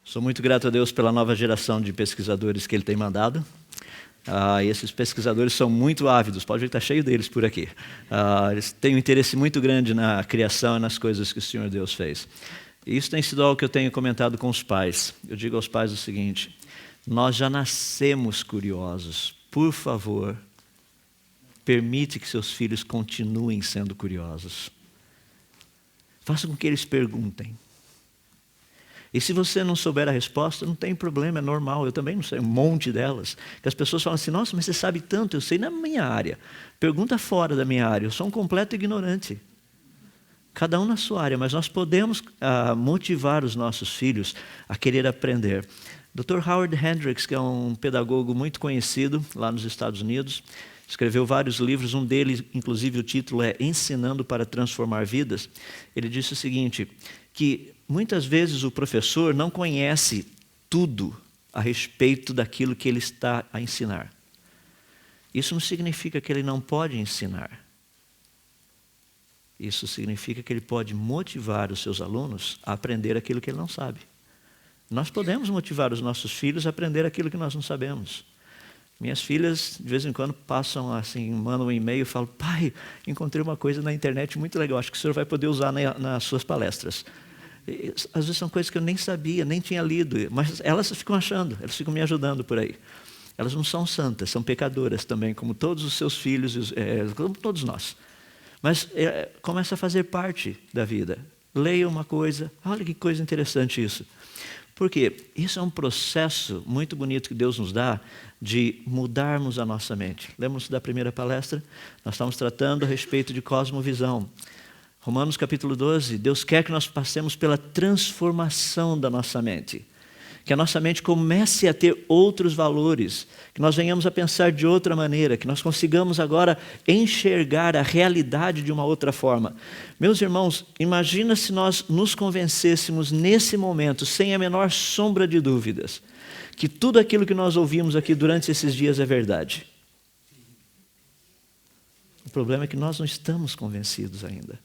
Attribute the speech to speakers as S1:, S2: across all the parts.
S1: Sou muito grato a Deus pela nova geração de pesquisadores que Ele tem mandado. Esses pesquisadores são muito ávidos, pode ver que está cheio deles por aqui. Eles têm um interesse muito grande na criação e nas coisas que o Senhor Deus fez. E isso tem sido algo que eu tenho comentado com os pais. Eu digo aos pais o seguinte: nós já nascemos curiosos. Por favor, permite que seus filhos continuem sendo curiosos. Faça com que eles perguntem. E se você não souber a resposta, não tem problema, é normal. Eu também não sei um monte delas. Que as pessoas falam assim: nossa, mas você sabe tanto, eu sei na minha área. Pergunta fora da minha área, eu sou um completo ignorante. Cada um na sua área, mas nós podemos motivar os nossos filhos a querer aprender. Dr. Howard Hendricks, que é um pedagogo muito conhecido lá nos Estados Unidos, escreveu vários livros, um deles, inclusive, o título é Ensinando para Transformar Vidas. Ele disse o seguinte, que muitas vezes o professor não conhece tudo a respeito daquilo que ele está a ensinar. Isso não significa que ele não pode ensinar. Isso significa que ele pode motivar os seus alunos a aprender aquilo que ele não sabe. Nós podemos motivar os nossos filhos a aprender aquilo que nós não sabemos. Minhas filhas, de vez em quando, passam assim, mandam um e-mail e falam: pai, encontrei uma coisa na internet muito legal, acho que o senhor vai poder usar nas suas palestras. E, às vezes são coisas que eu nem sabia, nem tinha lido, mas elas ficam achando, elas ficam me ajudando por aí. Elas não são santas, são pecadoras também, como todos os seus filhos, como todos nós. Mas começa a fazer parte da vida. Leia uma coisa, olha que coisa interessante isso. Porque isso é um processo muito bonito que Deus nos dá de mudarmos a nossa mente. Lembra-se da primeira palestra? Nós estamos tratando a respeito de cosmovisão. Romanos capítulo 12, Deus quer que nós passemos pela transformação da nossa mente. Que a nossa mente comece a ter outros valores, que nós venhamos a pensar de outra maneira, que nós consigamos agora enxergar a realidade de uma outra forma. Meus irmãos, imagina se nós nos convencêssemos nesse momento, sem a menor sombra de dúvidas, que tudo aquilo que nós ouvimos aqui durante esses dias é verdade. O problema é que nós não estamos convencidos ainda.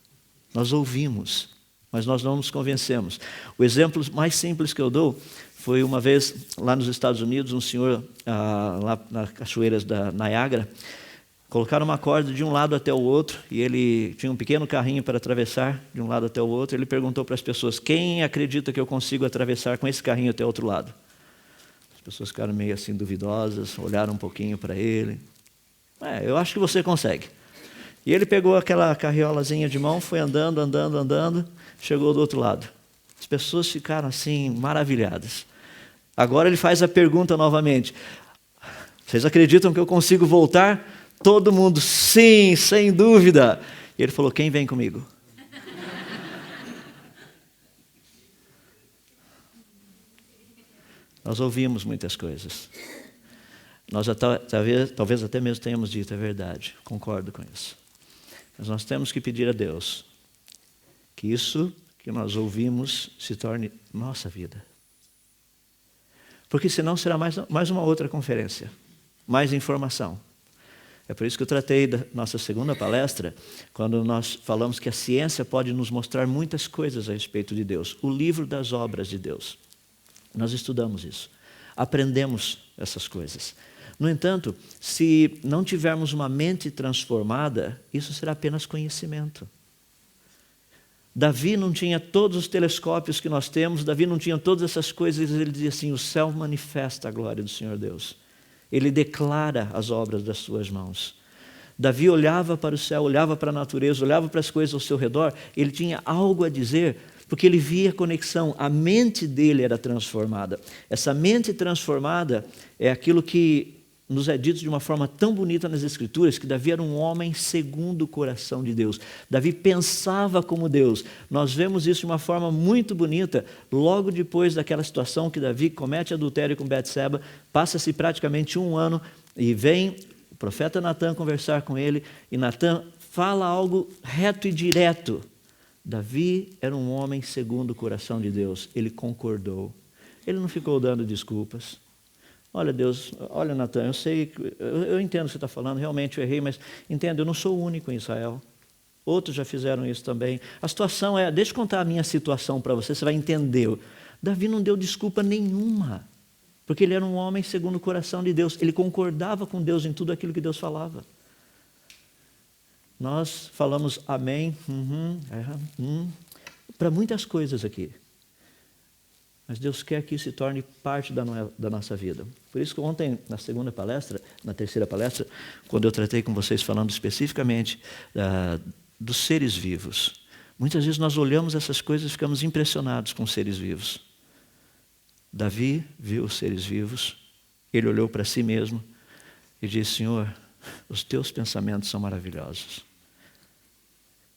S1: Nós ouvimos, mas nós não nos convencemos. O exemplo mais simples que eu dou foi uma vez lá nos Estados Unidos, um senhor lá nas cachoeiras da Niágara, colocaram uma corda de um lado até o outro e ele tinha um pequeno carrinho para atravessar de um lado até o outro. Ele perguntou para as pessoas: quem acredita que eu consigo atravessar com esse carrinho até o outro lado? As pessoas ficaram meio assim duvidosas, olharam um pouquinho para ele. Eu acho que você consegue. E ele pegou aquela carriolazinha de mão, foi andando, chegou do outro lado. As pessoas ficaram assim, maravilhadas. Agora ele faz a pergunta novamente: vocês acreditam que eu consigo voltar? Todo mundo, sim, sem dúvida. E ele falou: quem vem comigo? Nós ouvimos muitas coisas. Nós talvez até mesmo tenhamos dito: é verdade, concordo com isso. Mas nós temos que pedir a Deus que isso que nós ouvimos se torne nossa vida. Porque senão será mais uma outra conferência, mais informação. É por isso que eu tratei da nossa segunda palestra, quando nós falamos que a ciência pode nos mostrar muitas coisas a respeito de Deus. O livro das obras de Deus. Nós estudamos isso, aprendemos essas coisas. No entanto, se não tivermos uma mente transformada, isso será apenas conhecimento. Davi não tinha todos os telescópios que nós temos, Davi não tinha todas essas coisas, ele dizia assim: o céu manifesta a glória do Senhor Deus. Ele declara as obras das suas mãos. Davi olhava para o céu, olhava para a natureza, olhava para as coisas ao seu redor, ele tinha algo a dizer, porque ele via a conexão, a mente dele era transformada. Essa mente transformada é aquilo que nos é dito de uma forma tão bonita nas Escrituras, que Davi era um homem segundo o coração de Deus. Davi pensava como Deus. Nós vemos isso de uma forma muito bonita, logo depois daquela situação que Davi comete adultério com Betseba, passa-se praticamente 1 ano, e vem o profeta Natã conversar com ele, e Natã fala algo reto e direto. Davi era um homem segundo o coração de Deus. Ele concordou. Ele não ficou dando desculpas. Olha, Deus, olha, Natã, eu sei, eu entendo o que você está falando, realmente eu errei, mas entenda, eu não sou o único em Israel. outros já fizeram isso também. A situação é, deixa eu contar a minha situação para você, você vai entender. Davi não deu desculpa nenhuma, porque ele era um homem segundo o coração de Deus. Ele concordava com Deus em tudo aquilo que Deus falava. Nós falamos amém, para muitas coisas aqui. Mas Deus quer que isso se torne parte da nossa vida. Por isso que ontem, na terceira palestra, quando eu tratei com vocês falando especificamente dos seres vivos, muitas vezes nós olhamos essas coisas e ficamos impressionados com os seres vivos. Davi viu os seres vivos, ele olhou para si mesmo e disse: Senhor, os teus pensamentos são maravilhosos.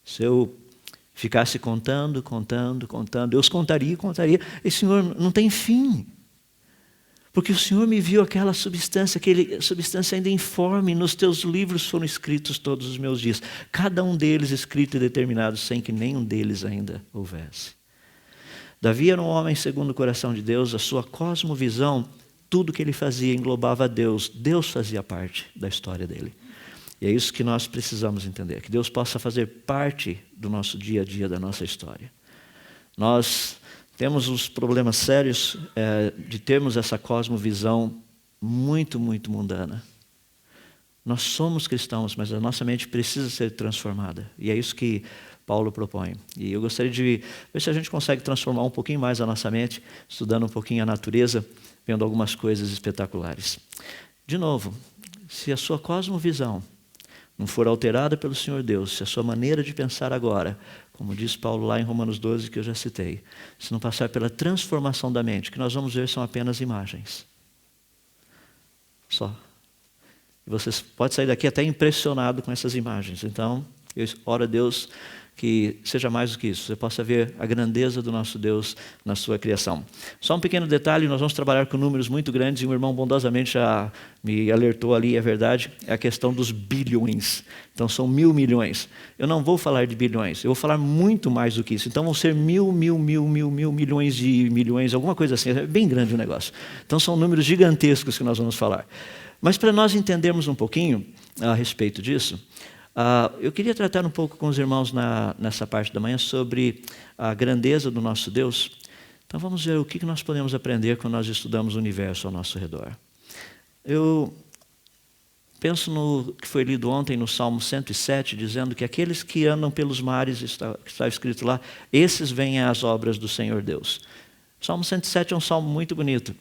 S1: Se eu ficasse contando, eu os contaria, e Senhor, não tem fim. Porque o Senhor me viu aquela substância ainda informe, nos teus livros foram escritos todos os meus dias, cada um deles escrito e determinado, sem que nenhum deles ainda houvesse. Davi era um homem segundo o coração de Deus, a sua cosmovisão, tudo que ele fazia englobava Deus. Deus fazia parte da história dele. E é isso que nós precisamos entender, que Deus possa fazer parte do nosso dia a dia, da nossa história. Nós temos os problemas sérios de termos essa cosmovisão muito, muito mundana. Nós somos cristãos, mas a nossa mente precisa ser transformada. E é isso que Paulo propõe. E eu gostaria de ver se a gente consegue transformar um pouquinho mais a nossa mente, estudando um pouquinho a natureza, vendo algumas coisas espetaculares. De novo, se a sua cosmovisão não for alterada pelo Senhor Deus, se a sua maneira de pensar agora, como diz Paulo lá em Romanos 12, que eu já citei, se não passar pela transformação da mente, o que nós vamos ver são apenas imagens. Só. E você pode sair daqui até impressionado com essas imagens. Então, eu oro a Deus que seja mais do que isso, você possa ver a grandeza do nosso Deus na sua criação. Só um pequeno detalhe, nós vamos trabalhar com números muito grandes, e um irmão bondosamente já me alertou ali, é verdade, é a questão dos bilhões. Então são 1.000 milhões. Eu não vou falar de bilhões, eu vou falar muito mais do que isso. Então vão ser mil milhões de milhões, alguma coisa assim, é bem grande o negócio. Então são números gigantescos que nós vamos falar. Mas para nós entendermos um pouquinho a respeito disso, eu queria tratar um pouco com os irmãos nessa parte da manhã sobre a grandeza do nosso Deus. Então vamos ver o que nós podemos aprender quando nós estudamos o universo ao nosso redor. Eu penso no que foi lido ontem no Salmo 107, dizendo que aqueles que andam pelos mares, está escrito lá, esses veem as obras do Senhor Deus. O Salmo 107 é um salmo muito bonito.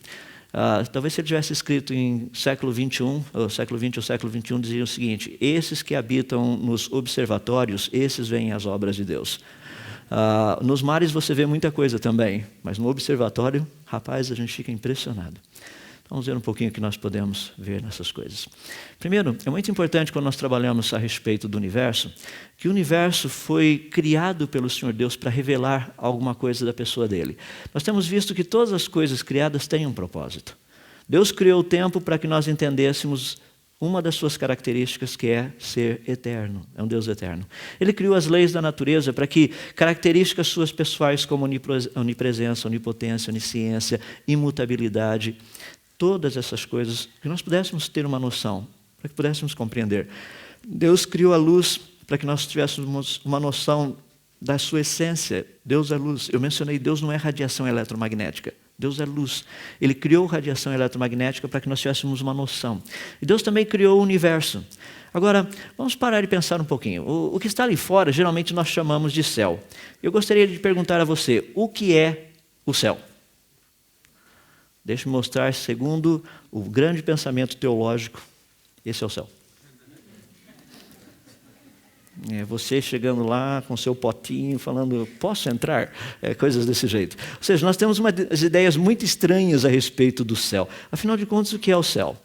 S1: Talvez se ele tivesse escrito em século XXI, ou século XX ou século XXI, dizia o seguinte: esses que habitam nos observatórios, esses veem as obras de Deus. Nos mares você vê muita coisa também, mas no observatório, rapaz, a gente fica impressionado. Vamos ver um pouquinho o que nós podemos ver nessas coisas. Primeiro, é muito importante quando nós trabalhamos a respeito do universo, que o universo foi criado pelo Senhor Deus para revelar alguma coisa da pessoa dele. Nós temos visto que todas as coisas criadas têm um propósito. Deus criou o tempo para que nós entendêssemos uma das suas características, que é ser eterno, é um Deus eterno. Ele criou as leis da natureza para que características suas pessoais como onipresença, onipotência, onisciência, imutabilidade, todas essas coisas, que nós pudéssemos ter uma noção, para que pudéssemos compreender. Deus criou a luz para que nós tivéssemos uma noção da sua essência. Deus é luz. Eu mencionei, Deus não é radiação eletromagnética. Deus é luz. Ele criou radiação eletromagnética para que nós tivéssemos uma noção. E Deus também criou o universo. Agora, vamos parar e pensar um pouquinho. O que está ali fora, geralmente nós chamamos de céu. Eu gostaria de perguntar a você, o que é o céu? Deixe-me mostrar, segundo o grande pensamento teológico, esse é o céu. Você chegando lá com seu potinho, falando, posso entrar? Coisas desse jeito. Ou seja, nós temos umas ideias muito estranhas a respeito do céu. Afinal de contas, o que é o céu?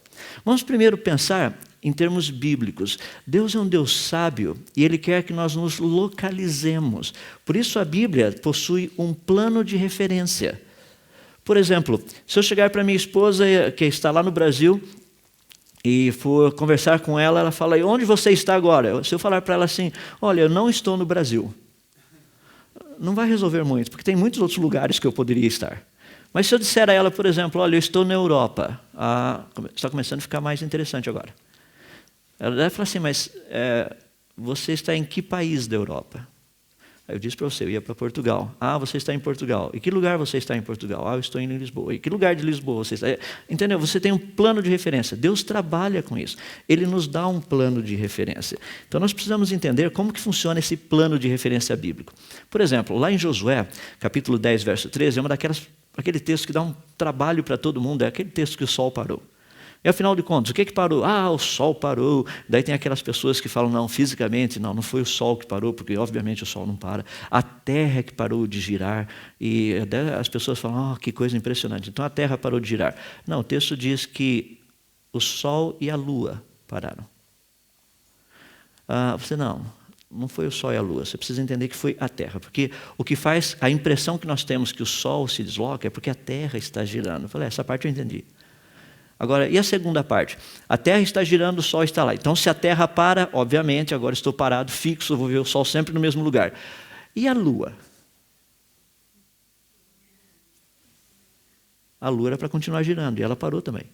S1: Vamos primeiro pensar em termos bíblicos. Deus é um Deus sábio e Ele quer que nós nos localizemos. Por isso a Bíblia possui um plano de referência. Por exemplo, se eu chegar para minha esposa, que está lá no Brasil, e for conversar com ela, ela fala, onde você está agora? Se eu falar para ela assim, olha, eu não estou no Brasil, não vai resolver muito, porque tem muitos outros lugares que eu poderia estar. Mas se eu disser a ela, por exemplo, olha, eu estou na Europa, está começando a ficar mais interessante agora. Ela deve falar assim, mas você está em que país da Europa? Aí eu disse para você, eu ia para Portugal. Ah, você está em Portugal. E que lugar você está em Portugal? Ah, eu estou em Lisboa. E que lugar de Lisboa você está? Entendeu? Você tem um plano de referência. Deus trabalha com isso. Ele nos dá um plano de referência. Então nós precisamos entender como que funciona esse plano de referência bíblico. Por exemplo, lá em Josué, capítulo 10, verso 13, é aquele texto que dá um trabalho para todo mundo, é aquele texto que o sol parou. E afinal de contas, o que parou? Ah, o sol parou. Daí tem aquelas pessoas que falam, não, fisicamente, não foi o sol que parou, porque obviamente o sol não para. A terra é que parou de girar. E as pessoas falam, que coisa impressionante. Então a terra parou de girar. Não, o texto diz que o sol e a lua pararam. Você não foi o sol e a lua. Você precisa entender que foi a terra. Porque o que faz, a impressão que nós temos que o sol se desloca é porque a terra está girando. Eu falei, essa parte eu entendi. Agora, e a segunda parte? A Terra está girando, o Sol está lá. Então, se a Terra para, obviamente, agora estou parado, fixo, vou ver o Sol sempre no mesmo lugar. E a Lua? A Lua era para continuar girando, e ela parou também.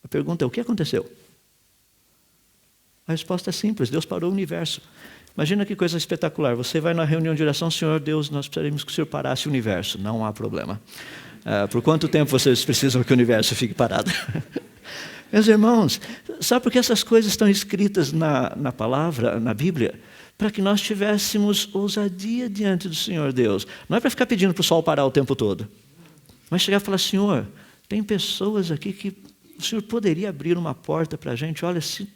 S1: A pergunta é, o que aconteceu? A resposta é simples, Deus parou o universo. Imagina que coisa espetacular, você vai na reunião de oração, Senhor Deus, nós precisaríamos que o Senhor parasse o universo. Não há problema. Por quanto tempo vocês precisam que o universo fique parado? Meus irmãos, sabe por que essas coisas estão escritas na palavra, na Bíblia? Para que nós tivéssemos ousadia diante do Senhor Deus. Não é para ficar pedindo para o sol parar o tempo todo. Mas chegar e falar, Senhor, tem pessoas aqui que o Senhor poderia abrir uma porta para a gente. Olha, se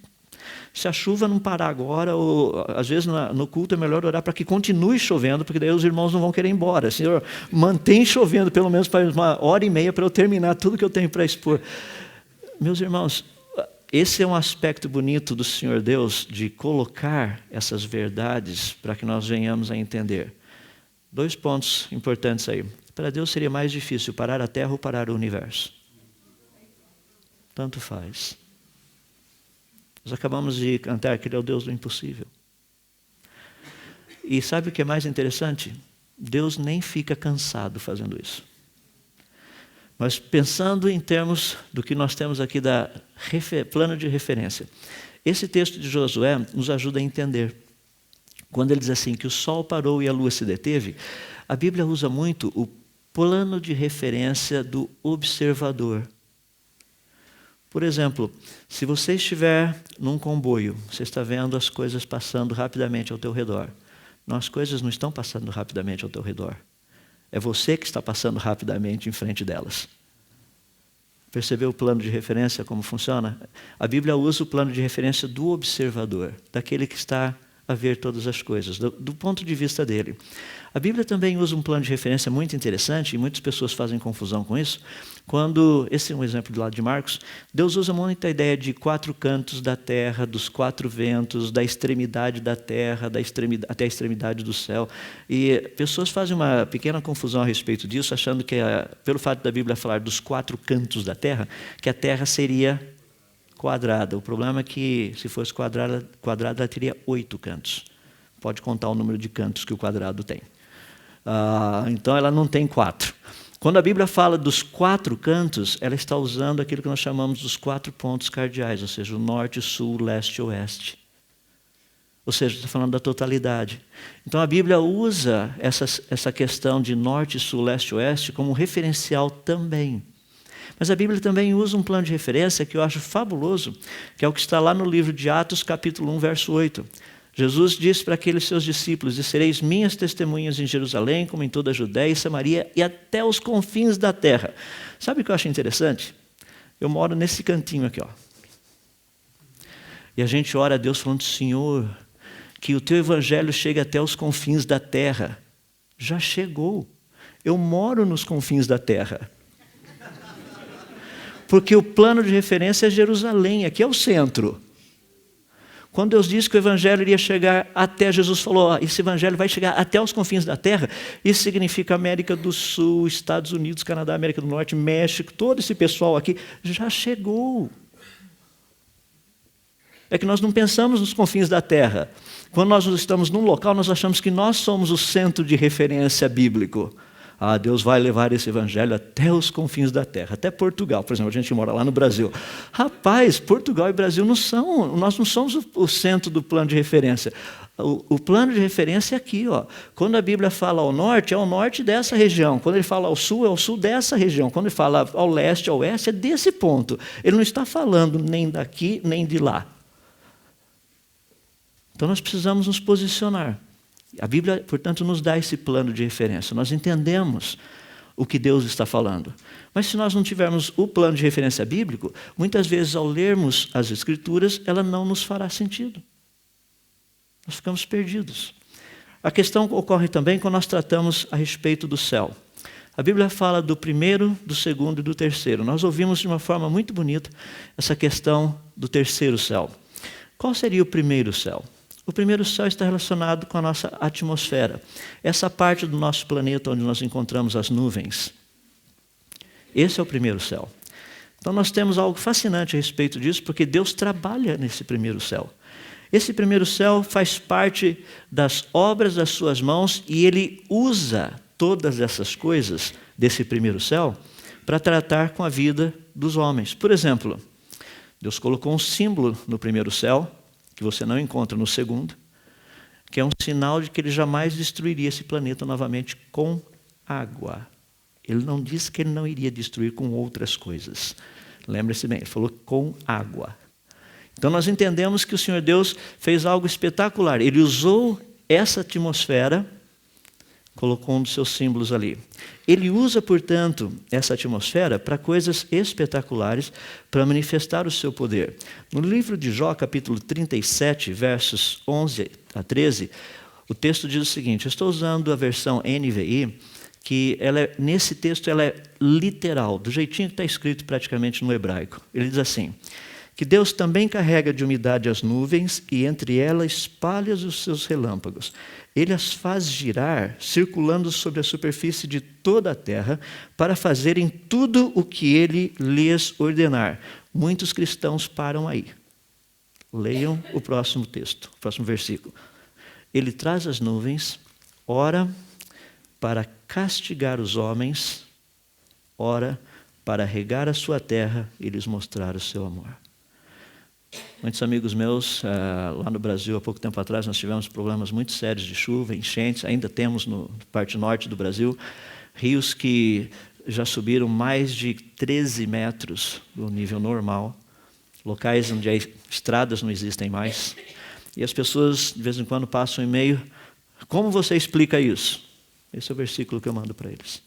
S1: a chuva não parar agora, ou às vezes no culto é melhor orar para que continue chovendo, porque daí os irmãos não vão querer ir embora. Senhor, mantém chovendo pelo menos para 1h30 para eu terminar tudo que eu tenho para expor. Meus irmãos, esse é um aspecto bonito do Senhor Deus, de colocar essas verdades para que nós venhamos a entender. 2 pontos importantes aí. Para Deus seria mais difícil parar a terra ou parar o universo. Tanto faz. Nós acabamos de cantar que Ele é o Deus do impossível. E sabe o que é mais interessante? Deus nem fica cansado fazendo isso. Mas pensando em termos do que nós temos aqui da plano de referência, esse texto de Josué nos ajuda a entender. Quando ele diz assim, que o sol parou e a lua se deteve, a Bíblia usa muito o plano de referência do observador. Por exemplo, se você estiver num comboio, você está vendo as coisas passando rapidamente ao teu redor. Não, as coisas não estão passando rapidamente ao teu redor. É você que está passando rapidamente em frente delas. Percebeu o plano de referência, como funciona? A Bíblia usa o plano de referência do observador, daquele que está a ver todas as coisas, do ponto de vista dele. A Bíblia também usa um plano de referência muito interessante, e muitas pessoas fazem confusão com isso, quando, esse é um exemplo do lado de Marcos, Deus usa muito a ideia de 4 cantos da terra, dos 4 ventos, da extremidade da terra, até a extremidade do céu. E pessoas fazem uma pequena confusão a respeito disso, achando que, pelo fato da Bíblia falar dos 4 cantos da terra, que a terra seria quadrada. O problema é que, se fosse quadrada, ela teria 8 cantos. Pode contar o número de cantos que o quadrado tem. Então, ela não tem 4. Quando a Bíblia fala dos 4 cantos, ela está usando aquilo que nós chamamos dos 4 pontos cardeais, ou seja, o norte, sul, leste e oeste. Ou seja, está falando da totalidade. Então, a Bíblia usa essa questão de norte, sul, leste e oeste como referencial também. Mas a Bíblia também usa um plano de referência que eu acho fabuloso, que é o que está lá no livro de Atos, capítulo 1, verso 8. Jesus disse para aqueles seus discípulos, e sereis minhas testemunhas em Jerusalém, como em toda a Judéia e Samaria, e até os confins da terra. Sabe o que eu acho interessante? Eu moro nesse cantinho aqui, ó. E a gente ora a Deus falando, Senhor, que o teu evangelho chegue até os confins da terra. Já chegou. Eu moro nos confins da terra. Porque o plano de referência é Jerusalém, aqui é o centro. Quando Deus disse que o evangelho iria chegar até, Jesus falou, esse evangelho vai chegar até os confins da terra, isso significa América do Sul, Estados Unidos, Canadá, América do Norte, México, todo esse pessoal aqui já chegou. É que nós não pensamos nos confins da terra. Quando nós estamos num local, nós achamos que nós somos o centro de referência bíblico. Deus vai levar esse evangelho até os confins da terra, até Portugal. Por exemplo, a gente mora lá no Brasil. Rapaz, Portugal e Brasil nós não somos o centro do plano de referência. O plano de referência é aqui, ó. Quando a Bíblia fala ao norte, é ao norte dessa região. Quando ele fala ao sul, é ao sul dessa região. Quando ele fala ao leste, ao oeste, é desse ponto. Ele não está falando nem daqui, nem de lá. Então nós precisamos nos posicionar. A Bíblia, portanto, nos dá esse plano de referência. Nós entendemos o que Deus está falando. Mas se nós não tivermos o plano de referência bíblico, muitas vezes ao lermos as Escrituras, ela não nos fará sentido. Nós ficamos perdidos. A questão ocorre também quando nós tratamos a respeito do céu. A Bíblia fala do primeiro, do segundo e do terceiro. Nós ouvimos de uma forma muito bonita essa questão do terceiro céu. Qual seria o primeiro céu? O primeiro céu está relacionado com a nossa atmosfera. Essa parte do nosso planeta onde nós encontramos as nuvens. Esse é o primeiro céu. Então nós temos algo fascinante a respeito disso, porque Deus trabalha nesse primeiro céu. Esse primeiro céu faz parte das obras das suas mãos e ele usa todas essas coisas desse primeiro céu para tratar com a vida dos homens. Por exemplo, Deus colocou um símbolo no primeiro céu, que você não encontra no segundo, que é um sinal de que ele jamais destruiria esse planeta novamente com água. Ele não disse que ele não iria destruir com outras coisas. Lembre-se bem, ele falou com água. Então nós entendemos que o Senhor Deus fez algo espetacular. Ele usou essa atmosfera, colocou um dos seus símbolos ali. Ele usa, portanto, essa atmosfera para coisas espetaculares, para manifestar o seu poder. No livro de Jó, capítulo 37, versos 11 a 13, o texto diz o seguinte, eu estou usando a versão NVI, que nesse texto ela é literal, do jeitinho que está escrito praticamente no hebraico. Ele diz assim, que Deus também carrega de umidade as nuvens e entre elas espalha os seus relâmpagos. Ele as faz girar, circulando sobre a superfície de toda a terra, para fazerem tudo o que ele lhes ordenar. Muitos cristãos param aí. Leiam o próximo texto, o próximo versículo. Ele traz as nuvens, ora para castigar os homens, ora para regar a sua terra e lhes mostrar o seu amor. Muitos amigos meus, lá no Brasil, há pouco tempo atrás, nós tivemos problemas muito sérios de chuva, enchentes, ainda temos na parte norte do Brasil, rios que já subiram mais de 13 metros do nível normal, locais onde estradas não existem mais, e as pessoas de vez em quando passam em meio. Como você explica isso? Esse é o versículo que eu mando para eles.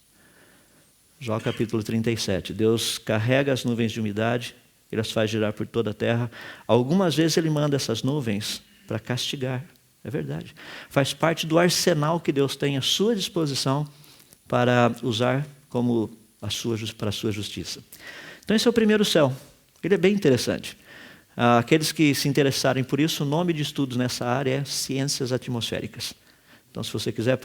S1: Jó capítulo 37, Deus carrega as nuvens de umidade, ele as faz girar por toda a terra. Algumas vezes ele manda essas nuvens para castigar. É verdade. Faz parte do arsenal que Deus tem à sua disposição para usar como para a sua justiça. Então esse é o primeiro céu. Ele é bem interessante. Aqueles que se interessarem por isso, o nome de estudos nessa área é ciências atmosféricas. Então, se você quiser,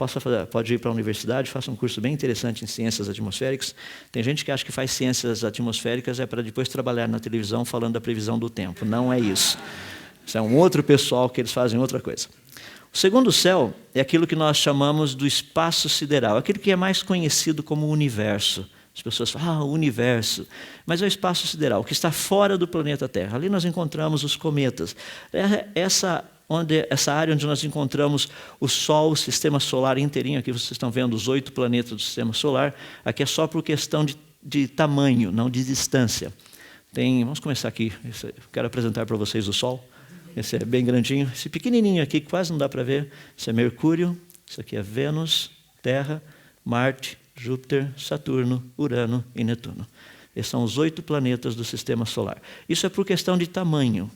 S1: pode ir para a universidade, faça um curso bem interessante em ciências atmosféricas. Tem gente que acha que faz ciências atmosféricas para depois trabalhar na televisão falando da previsão do tempo. Não é isso. Isso é um outro pessoal que eles fazem outra coisa. O segundo céu é aquilo que nós chamamos do espaço sideral, aquilo que é mais conhecido como o universo. As pessoas falam, o universo. Mas é o espaço sideral, que está fora do planeta Terra. Ali nós encontramos os cometas. Essa área onde nós encontramos o Sol, o sistema solar inteirinho, aqui vocês estão vendo os 8 planetas do sistema solar, aqui é só por questão de tamanho, não de distância. Vamos começar aqui, quero apresentar para vocês o Sol, esse é bem grandinho, esse pequenininho aqui, quase não dá para ver, esse é Mercúrio, isso aqui é Vênus, Terra, Marte, Júpiter, Saturno, Urano e Netuno. Esses são os 8 planetas do sistema solar. Isso é por questão de tamanho.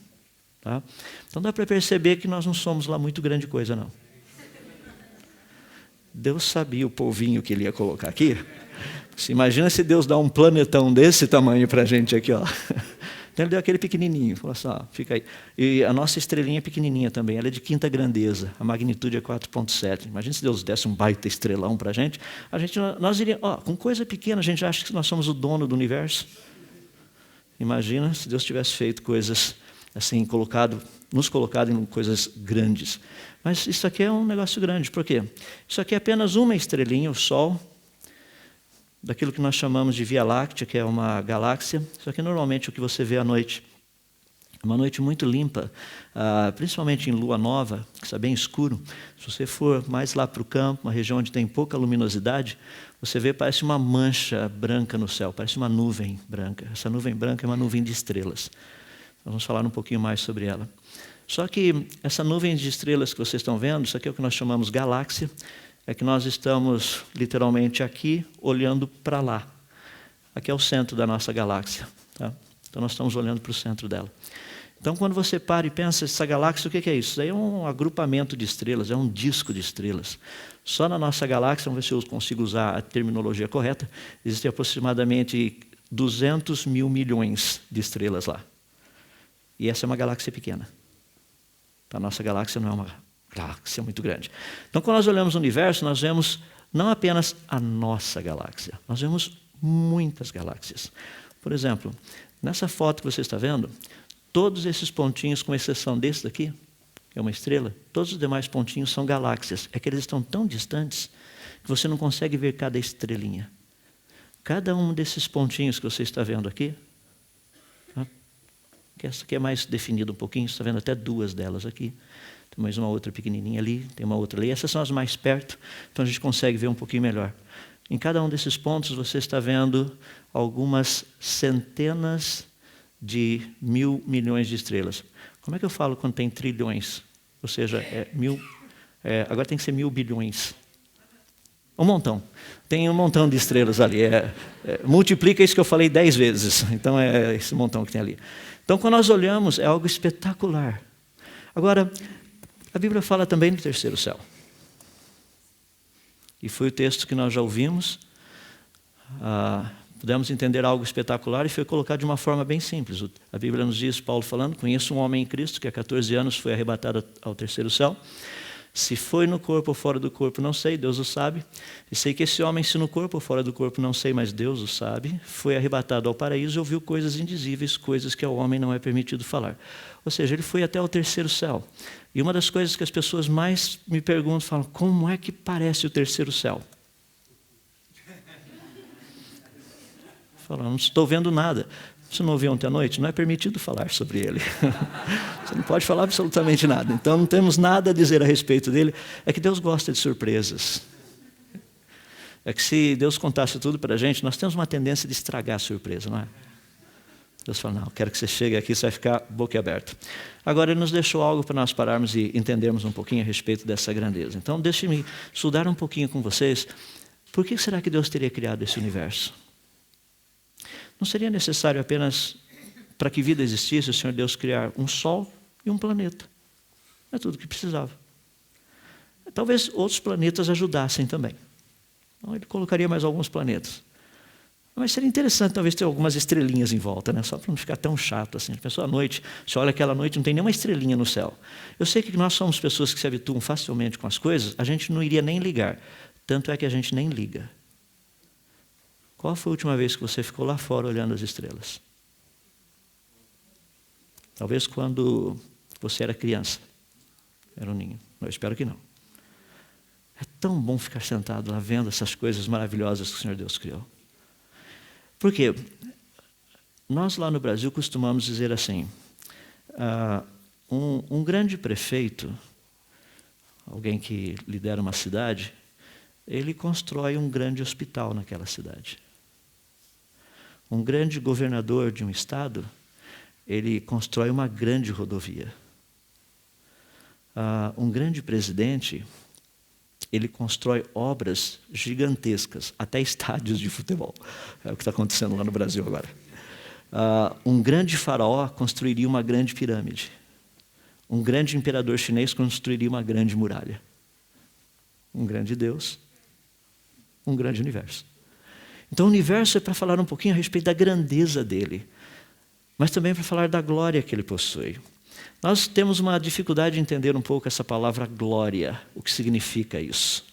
S1: Tá? Então dá para perceber que nós não somos lá muito grande coisa, não. Deus sabia o polvinho que ele ia colocar aqui. Você imagina se Deus dá um planetão desse tamanho para a gente aqui, ó. Então ele deu aquele pequenininho, falou assim, ó, fica aí. E a nossa estrelinha é pequenininha também, ela é de quinta grandeza, a magnitude é 4,7. Imagina se Deus desse um baita estrelão para a gente. Nós iríamos, com coisa pequena, a gente acha que nós somos o dono do universo. Imagina se Deus tivesse feito coisas assim, nos colocado em coisas grandes. Mas isso aqui é um negócio grande, por quê? Isso aqui é apenas uma estrelinha, o Sol, daquilo que nós chamamos de Via Láctea, que é uma galáxia, só que normalmente o que você vê à noite é uma noite muito limpa, principalmente em lua nova, que está bem escuro. Se você for mais lá para o campo, uma região onde tem pouca luminosidade, você vê, parece uma mancha branca no céu, parece uma nuvem branca. Essa nuvem branca é uma nuvem de estrelas. Vamos falar um pouquinho mais sobre ela. Só que essa nuvem de estrelas que vocês estão vendo, isso aqui é o que nós chamamos galáxia, é que nós estamos literalmente aqui olhando para lá. Aqui é o centro da nossa galáxia. Tá? Então nós estamos olhando para o centro dela. Então quando você para e pensa, essa galáxia, o que é isso? Isso aí é um agrupamento de estrelas, é um disco de estrelas. Só na nossa galáxia, vamos ver se eu consigo usar a terminologia correta, existem aproximadamente 200 mil milhões de estrelas lá. E essa é uma galáxia pequena. A nossa galáxia não é uma galáxia muito grande. Então, quando nós olhamos o universo, nós vemos não apenas a nossa galáxia, nós vemos muitas galáxias. Por exemplo, nessa foto que você está vendo, todos esses pontinhos, com exceção desse daqui, que é uma estrela, todos os demais pontinhos são galáxias. É que eles estão tão distantes que você não consegue ver cada estrelinha. Cada um desses pontinhos que você está vendo aqui, que essa aqui é mais definida um pouquinho, você está vendo até duas delas aqui. Tem mais uma outra pequenininha ali, tem uma outra ali. Essas são as mais perto, então a gente consegue ver um pouquinho melhor. Em cada um desses pontos você está vendo algumas centenas de 1.000 milhões de estrelas. Como é que eu falo quando tem trilhões? Ou seja, agora tem que ser 1.000 bilhões. Um montão. Tem um montão de estrelas ali. Multiplica isso que eu falei 10 vezes. Então é esse montão que tem ali. Então, quando nós olhamos, é algo espetacular. Agora, a Bíblia fala também do terceiro céu. E foi o texto que nós já ouvimos. Pudemos entender algo espetacular e foi colocado de uma forma bem simples. A Bíblia nos diz, Paulo falando, conheço um homem em Cristo que há 14 anos foi arrebatado ao terceiro céu. Se foi no corpo ou fora do corpo, não sei, Deus o sabe. E sei que esse homem, se no corpo ou fora do corpo, não sei, mas Deus o sabe, foi arrebatado ao paraíso e ouviu coisas indizíveis, coisas que ao homem não é permitido falar. Ou seja, ele foi até o terceiro céu. E uma das coisas que as pessoas mais me perguntam, falam, como é que parece o terceiro céu? Falam, não estou vendo nada. Você não ouviu ontem à noite? Não é permitido falar sobre ele. Você não pode falar absolutamente nada. Então não temos nada a dizer a respeito dele. É que Deus gosta de surpresas. É que se Deus contasse tudo para a gente, nós temos uma tendência de estragar a surpresa, não é? Deus fala, não, quero que você chegue aqui, você vai ficar boquiaberto. Agora ele nos deixou algo para nós pararmos e entendermos um pouquinho a respeito dessa grandeza. Então deixe-me estudar um pouquinho com vocês. Por que será que Deus teria criado esse universo? Não seria necessário apenas, para que vida existisse, o Senhor Deus criar um sol e um planeta. É tudo o que precisava. Talvez outros planetas ajudassem também. Então, ele colocaria mais alguns planetas. Mas seria interessante talvez ter algumas estrelinhas em volta, né? Só para não ficar tão chato assim. A pessoa à noite, você olha aquela noite, não tem nenhuma estrelinha no céu. Eu sei que nós somos pessoas que se habituam facilmente com as coisas, a gente não iria nem ligar. Tanto é que a gente nem liga. Qual foi a última vez que você ficou lá fora olhando as estrelas? Talvez quando você era criança. Era um ninho. Eu espero que não. É tão bom ficar sentado lá vendo essas coisas maravilhosas que o Senhor Deus criou. Por quê? Nós lá no Brasil costumamos dizer assim, um grande prefeito, alguém que lidera uma cidade, ele constrói um grande hospital naquela cidade. Um grande governador de um estado, ele constrói uma grande rodovia. Um grande presidente, ele constrói obras gigantescas, até estádios de futebol. É o que está acontecendo lá no Brasil agora. Um grande faraó construiria uma grande pirâmide. Um grande imperador chinês construiria uma grande muralha. Um grande Deus, um grande universo. Então o universo é para falar um pouquinho a respeito da grandeza dele, mas também para falar da glória que ele possui. Nós temos uma dificuldade de entender um pouco essa palavra glória, o que significa isso.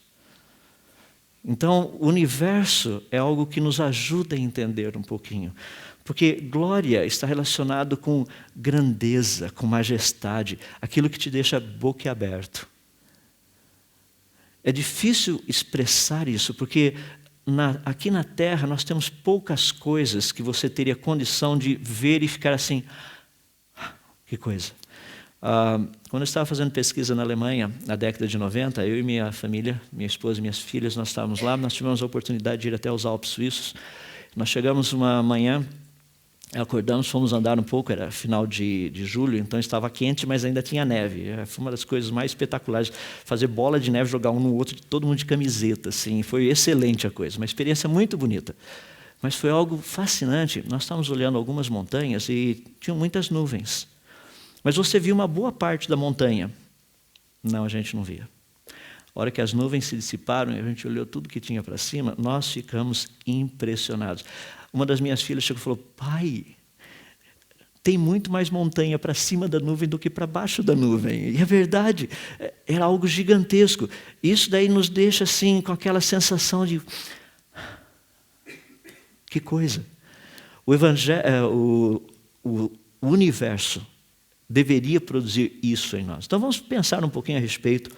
S1: Então, o universo é algo que nos ajuda a entender um pouquinho, porque glória está relacionado com grandeza, com majestade, aquilo que te deixa boquiaberto. É difícil expressar isso, porque aqui na Terra nós temos poucas coisas que você teria condição de ver e ficar assim, que coisa. Quando eu estava fazendo pesquisa na Alemanha, na década de 90, eu e minha família, minha esposa e minhas filhas, nós estávamos lá, nós tivemos a oportunidade de ir até os Alpes suíços. Nós chegamos uma manhã, acordamos, fomos andar um pouco, era final de julho, então estava quente, mas ainda tinha neve. Foi uma das coisas mais espetaculares, fazer bola de neve, jogar um no outro, todo mundo de camiseta, assim, foi excelente a coisa, uma experiência muito bonita. Mas foi algo fascinante, nós estávamos olhando algumas montanhas e tinham muitas nuvens. Mas você viu uma boa parte da montanha. Não, a gente não via. A hora que as nuvens se dissiparam e a gente olhou tudo que tinha para cima, nós ficamos impressionados. Uma das minhas filhas chegou e falou, pai, tem muito mais montanha para cima da nuvem do que para baixo da nuvem. E é verdade, era algo gigantesco. Isso daí nos deixa assim, com aquela sensação de... Que coisa. O universo deveria produzir isso em nós. Então vamos pensar um pouquinho a respeito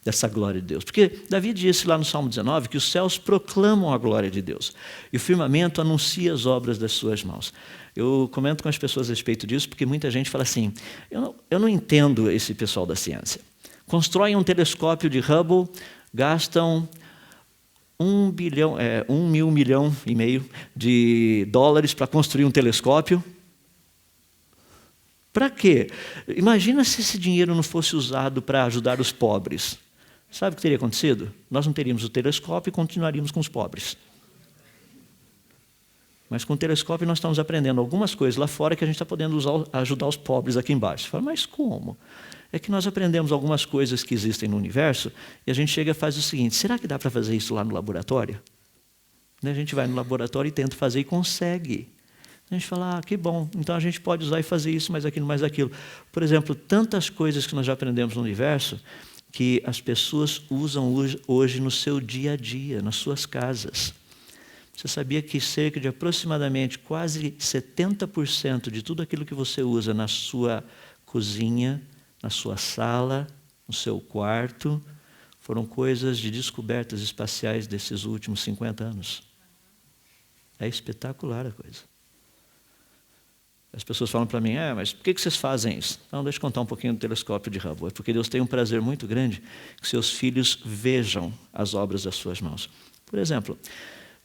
S1: dessa glória de Deus. Porque Davi disse lá no Salmo 19 que os céus proclamam a glória de Deus e o firmamento anuncia as obras das suas mãos. Eu comento com as pessoas a respeito disso porque muita gente fala assim, eu não entendo esse pessoal da ciência. Constroem um telescópio de Hubble, gastam 1 mil milhão e meio de dólares para construir um telescópio. Para quê? Imagina se esse dinheiro não fosse usado para ajudar os pobres. Sabe o que teria acontecido? Nós não teríamos o telescópio e continuaríamos com os pobres. Mas com o telescópio nós estamos aprendendo algumas coisas lá fora que a gente está podendo ajudar os pobres aqui embaixo. Você fala, mas como? É que nós aprendemos algumas coisas que existem no universo e a gente chega e faz o seguinte, será que dá para fazer isso lá no laboratório? A gente vai no laboratório e tenta fazer e consegue. A gente fala, que bom, então a gente pode usar e fazer isso, mais aquilo, mais aquilo. Por exemplo, tantas coisas que nós já aprendemos no universo que as pessoas usam hoje no seu dia a dia, nas suas casas. Você sabia que cerca de aproximadamente quase 70% de tudo aquilo que você usa na sua cozinha, na sua sala, no seu quarto, foram coisas de descobertas espaciais desses últimos 50 anos? É espetacular a coisa. As pessoas falam para mim, mas por que vocês fazem isso? Não, deixa eu contar um pouquinho do telescópio de Hubble. É porque Deus tem um prazer muito grande que seus filhos vejam as obras das suas mãos. Por exemplo,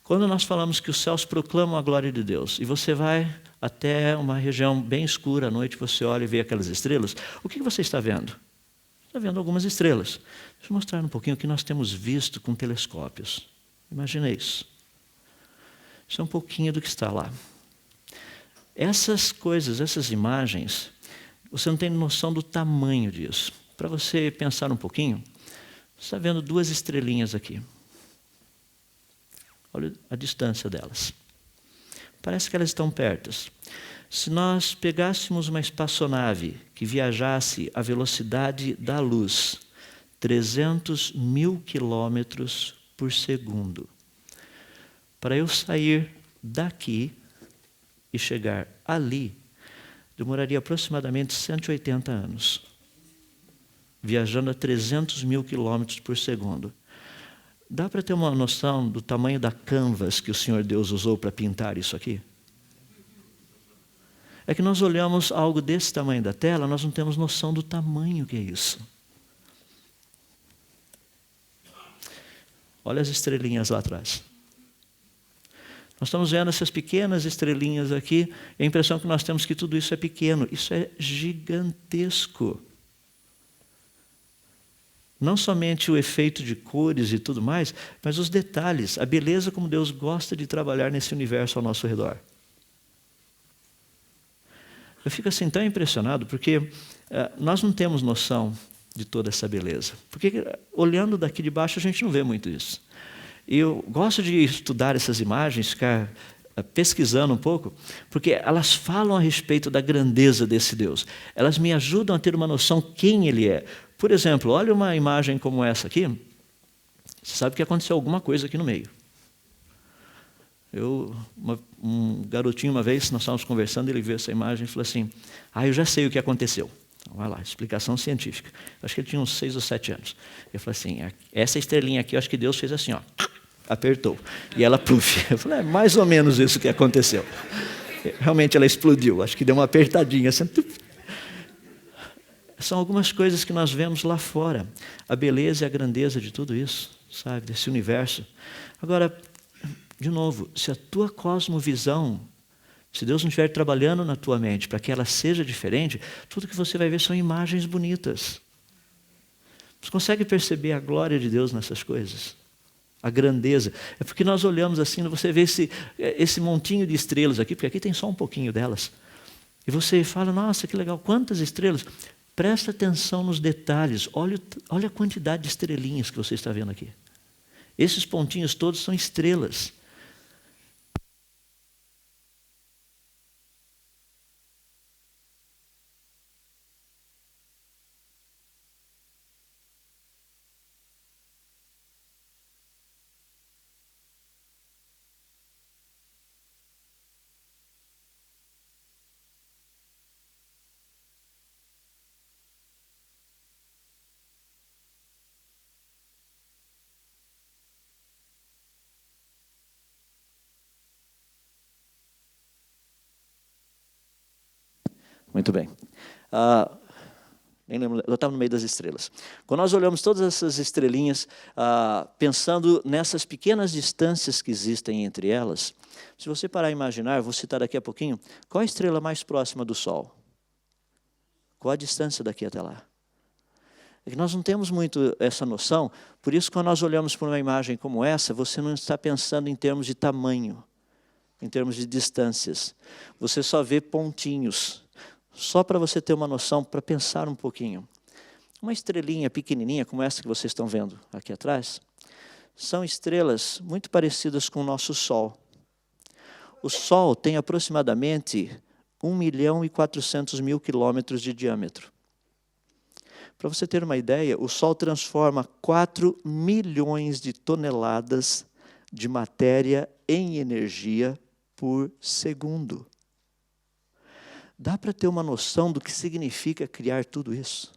S1: quando nós falamos que os céus proclamam a glória de Deus, e você vai até uma região bem escura, à noite você olha e vê aquelas estrelas, o que você está vendo? Está vendo algumas estrelas. Deixa eu mostrar um pouquinho o que nós temos visto com telescópios. Imagina isso. Isso é um pouquinho do que está lá. Essas coisas, essas imagens, você não tem noção do tamanho disso. Para você pensar um pouquinho, você está vendo duas estrelinhas aqui. Olha a distância delas. Parece que elas estão perto. Se nós pegássemos uma espaçonave que viajasse à velocidade da luz, 300 mil quilômetros por segundo, para eu sair daqui e chegar ali, demoraria aproximadamente 180 anos, viajando a 300 mil quilômetros por segundo. Dá para ter uma noção do tamanho da canvas que o Senhor Deus usou para pintar isso aqui? É que nós olhamos algo desse tamanho da tela, nós não temos noção do tamanho que é isso. Olha as estrelinhas lá atrás. Nós estamos vendo essas pequenas estrelinhas aqui, e a impressão que nós temos que tudo isso é pequeno. Isso é gigantesco. Não somente o efeito de cores e tudo mais, mas os detalhes, a beleza como Deus gosta de trabalhar nesse universo ao nosso redor. Eu fico assim tão impressionado, porque nós não temos noção de toda essa beleza. Porque olhando daqui de baixo a gente não vê muito isso. E eu gosto de estudar essas imagens, ficar pesquisando um pouco, porque elas falam a respeito da grandeza desse Deus. Elas me ajudam a ter uma noção quem Ele é. Por exemplo, olha uma imagem como essa aqui. Você sabe que aconteceu alguma coisa aqui no meio. Um garotinho uma vez, nós estávamos conversando, ele viu essa imagem e falou assim, eu já sei o que aconteceu. Então, vai lá, explicação científica. Acho que ele tinha uns 6 ou 7 anos. Ele falou assim, essa estrelinha aqui, eu acho que Deus fez assim, ó. Apertou. E ela, pluf. Eu falei, é mais ou menos isso que aconteceu. Realmente ela explodiu. Acho que deu uma apertadinha. Assim, são algumas coisas que nós vemos lá fora. A beleza e a grandeza de tudo isso, sabe? Desse universo. Agora, de novo, se a tua cosmovisão, se Deus não estiver trabalhando na tua mente para que ela seja diferente, tudo que você vai ver são imagens bonitas. Você consegue perceber a glória de Deus nessas coisas? A grandeza. É porque nós olhamos assim, você vê esse montinho de estrelas aqui, porque aqui tem só um pouquinho delas. E você fala, nossa, que legal, quantas estrelas. Presta atenção nos detalhes. Olha a quantidade de estrelinhas que você está vendo aqui. Esses pontinhos todos são estrelas. Muito bem. Nem lembro, eu estava no meio das estrelas. Quando nós olhamos todas essas estrelinhas, pensando nessas pequenas distâncias que existem entre elas, se você parar a imaginar, vou citar daqui a pouquinho, qual a estrela mais próxima do Sol? Qual a distância daqui até lá? É que nós não temos muito essa noção, por isso quando nós olhamos para uma imagem como essa, você não está pensando em termos de tamanho, em termos de distâncias. Você só vê pontinhos. Só para você ter uma noção, para pensar um pouquinho. Uma estrelinha pequenininha, como essa que vocês estão vendo aqui atrás, são estrelas muito parecidas com o nosso Sol. O Sol tem aproximadamente 1.400.000 quilômetros de diâmetro. Para você ter uma ideia, o Sol transforma 4 milhões de toneladas de matéria em energia por segundo. Dá para ter uma noção do que significa criar tudo isso?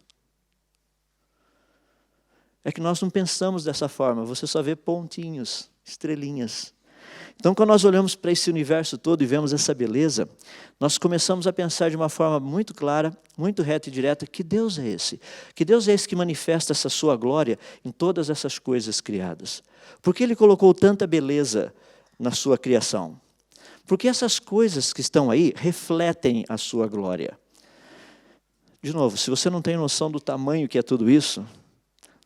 S1: É que nós não pensamos dessa forma, você só vê pontinhos, estrelinhas. Então, quando nós olhamos para esse universo todo e vemos essa beleza, nós começamos a pensar de uma forma muito clara, muito reta e direta, que Deus é esse? Que Deus é esse que manifesta essa sua glória em todas essas coisas criadas? Por que Ele colocou tanta beleza na sua criação? Porque essas coisas que estão aí refletem a sua glória. De novo, se você não tem noção do tamanho que é tudo isso,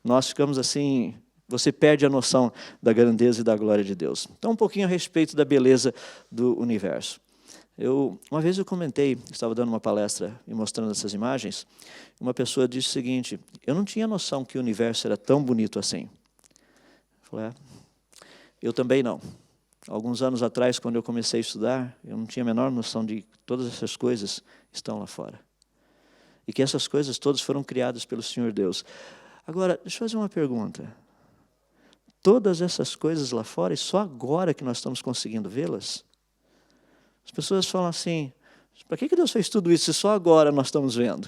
S1: nós ficamos assim, você perde a noção da grandeza e da glória de Deus. Então, um pouquinho a respeito da beleza do universo. Uma vez eu comentei, estava dando uma palestra e mostrando essas imagens, uma pessoa disse o seguinte, eu não tinha noção que o universo era tão bonito assim. Eu falei, eu também não. Alguns anos atrás, quando eu comecei a estudar, eu não tinha a menor noção de que todas essas coisas estão lá fora. E que essas coisas todas foram criadas pelo Senhor Deus. Agora, deixa eu fazer uma pergunta. Todas essas coisas lá fora, e só agora que nós estamos conseguindo vê-las? As pessoas falam assim, para que Deus fez tudo isso se só agora nós estamos vendo?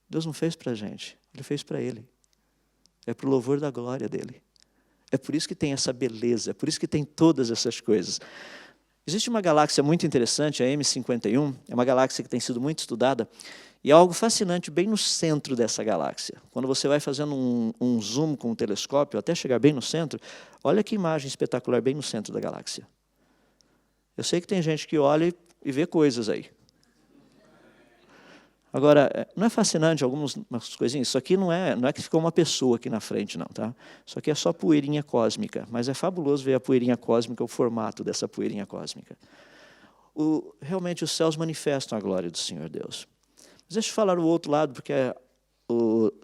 S1: Deus não fez para a gente, Ele fez para Ele. É para o louvor da glória dEle. É por isso que tem essa beleza, é por isso que tem todas essas coisas. Existe uma galáxia muito interessante, a M51, é uma galáxia que tem sido muito estudada, e há algo fascinante bem no centro dessa galáxia. Quando você vai fazendo um zoom com o telescópio, até chegar bem no centro, olha que imagem espetacular bem no centro da galáxia. Eu sei que tem gente que olha e vê coisas aí. Agora, não é fascinante algumas coisinhas? Isso aqui não é que ficou uma pessoa aqui na frente, não, tá? Isso aqui é só poeirinha cósmica, mas é fabuloso ver a poeirinha cósmica, o formato dessa poeirinha cósmica. Realmente os céus manifestam a glória do Senhor Deus. Mas deixa eu falar o outro lado, porque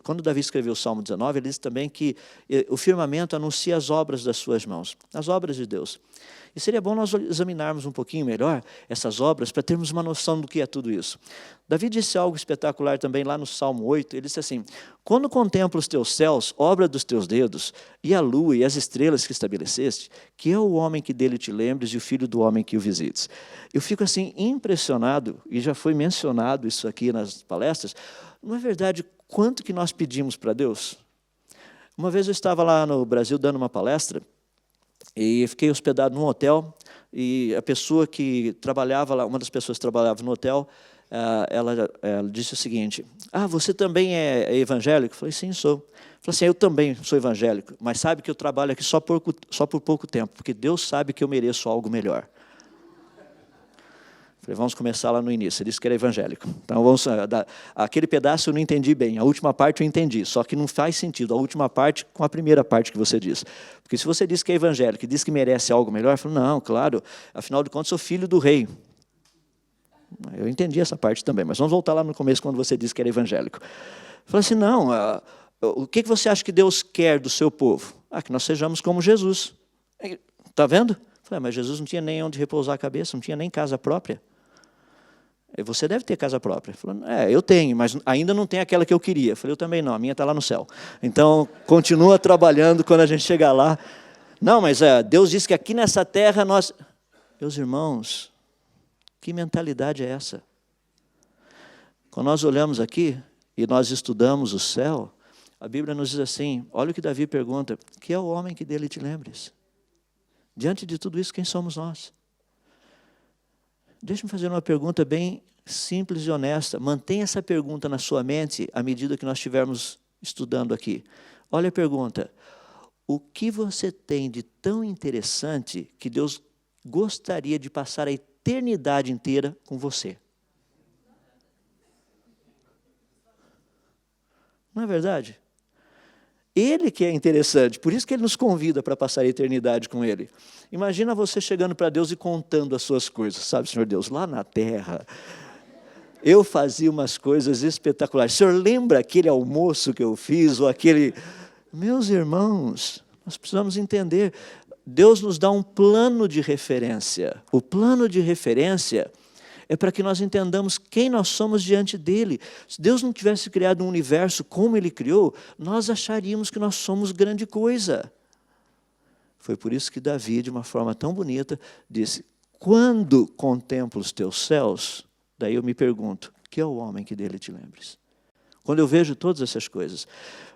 S1: quando Davi escreveu o Salmo 19, ele diz também que o firmamento anuncia as obras das suas mãos, as obras de Deus. E seria bom nós examinarmos um pouquinho melhor essas obras para termos uma noção do que é tudo isso. Davi disse algo espetacular também lá no Salmo 8, ele disse assim, quando contemplo os teus céus, obra dos teus dedos, e a lua e as estrelas que estabeleceste, que é o homem que dele te lembres e o filho do homem que o visites. Eu fico assim impressionado, e já foi mencionado isso aqui nas palestras, não é verdade quanto que nós pedimos para Deus? Uma vez eu estava lá no Brasil dando uma palestra, E fiquei hospedado num hotel, e a pessoa que trabalhava lá, uma das pessoas que trabalhava no hotel, ela disse o seguinte: você também é evangélico? Eu falei, sim, sou. Falei assim, eu também sou evangélico, mas sabe que eu trabalho aqui só por pouco tempo, porque Deus sabe que eu mereço algo melhor. Falei, vamos começar lá no início. Ele disse que era evangélico. Então, aquele pedaço eu não entendi bem. A última parte eu entendi, só que não faz sentido a última parte com a primeira parte que você disse. Porque se você diz que é evangélico e diz que merece algo melhor, eu falo, não, claro, afinal de contas, sou filho do rei. Eu entendi essa parte também, mas vamos voltar lá no começo, quando você disse que era evangélico. Eu falei assim, não, o que você acha que Deus quer do seu povo? Que nós sejamos como Jesus. Está vendo? Eu falei, mas Jesus não tinha nem onde repousar a cabeça, não tinha nem casa própria. Você deve ter casa própria. Ele falou, eu tenho, mas ainda não tem aquela que eu queria. Eu falei, eu também não, a minha está lá no céu. Então, continua trabalhando quando a gente chegar lá. Não, mas Deus disse que aqui nessa terra nós... Meus irmãos, que mentalidade é essa? Quando nós olhamos aqui e nós estudamos o céu, a Bíblia nos diz assim, olha o que Davi pergunta, que é o homem que dele te lembres? Diante de tudo isso, quem somos nós? Deixa-me fazer uma pergunta bem simples e honesta. Mantenha essa pergunta na sua mente à medida que nós estivermos estudando aqui. Olha a pergunta. O que você tem de tão interessante que Deus gostaria de passar a eternidade inteira com você? Não é verdade? Ele que é interessante, por isso que Ele nos convida para passar a eternidade com Ele. Imagina você chegando para Deus e contando as suas coisas. Sabe, Senhor Deus, lá na terra, eu fazia umas coisas espetaculares. O Senhor lembra aquele almoço que eu fiz, ou aquele... Meus irmãos, nós precisamos entender, Deus nos dá um plano de referência. O plano de referência é para que nós entendamos quem nós somos diante dEle. Se Deus não tivesse criado um universo como Ele criou, nós acharíamos que nós somos grande coisa. Foi por isso que Davi, de uma forma tão bonita, disse, quando contemplo os teus céus, daí eu me pergunto, que é o homem que dele te lembres? Quando eu vejo todas essas coisas.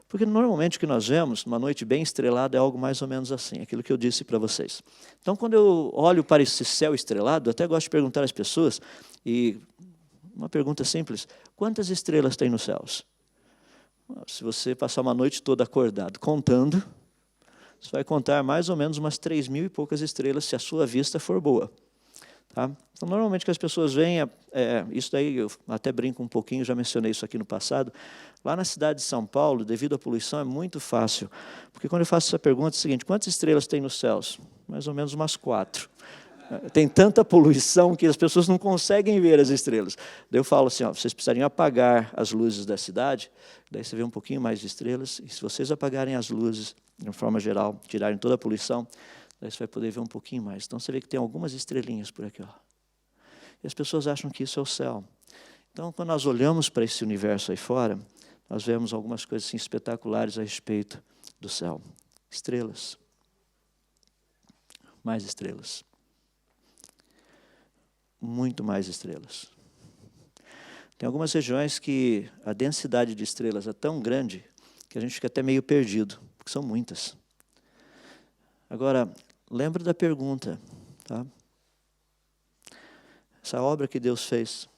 S1: Porque normalmente o que nós vemos, numa noite bem estrelada, é algo mais ou menos assim, aquilo que eu disse para vocês. Então, quando eu olho para esse céu estrelado, eu até gosto de perguntar às pessoas, e uma pergunta simples, quantas estrelas tem nos céus? Se você passar uma noite toda acordado contando, você vai contar mais ou menos umas 3.000 e poucas estrelas, se a sua vista for boa. Tá? Então, normalmente que as pessoas veem, isso daí eu até brinco um pouquinho, já mencionei isso aqui no passado, lá na cidade de São Paulo, devido à poluição, é muito fácil, porque quando eu faço essa pergunta, é o seguinte, quantas estrelas tem nos céus? Mais ou menos umas 4. Tem tanta poluição que as pessoas não conseguem ver as estrelas. Daí eu falo assim, vocês precisariam apagar as luzes da cidade, daí você vê um pouquinho mais de estrelas, e se vocês apagarem as luzes, de uma forma geral, tirarem toda a poluição, daí você vai poder ver um pouquinho mais. Então você vê que tem algumas estrelinhas por aqui. E as pessoas acham que isso é o céu. Então, quando nós olhamos para esse universo aí fora, nós vemos algumas coisas assim, espetaculares a respeito do céu. Estrelas. Mais estrelas. Muito mais estrelas. Tem algumas regiões que a densidade de estrelas é tão grande que a gente fica até meio perdido, porque são muitas. Agora, lembra da pergunta, tá? Essa obra que Deus fez,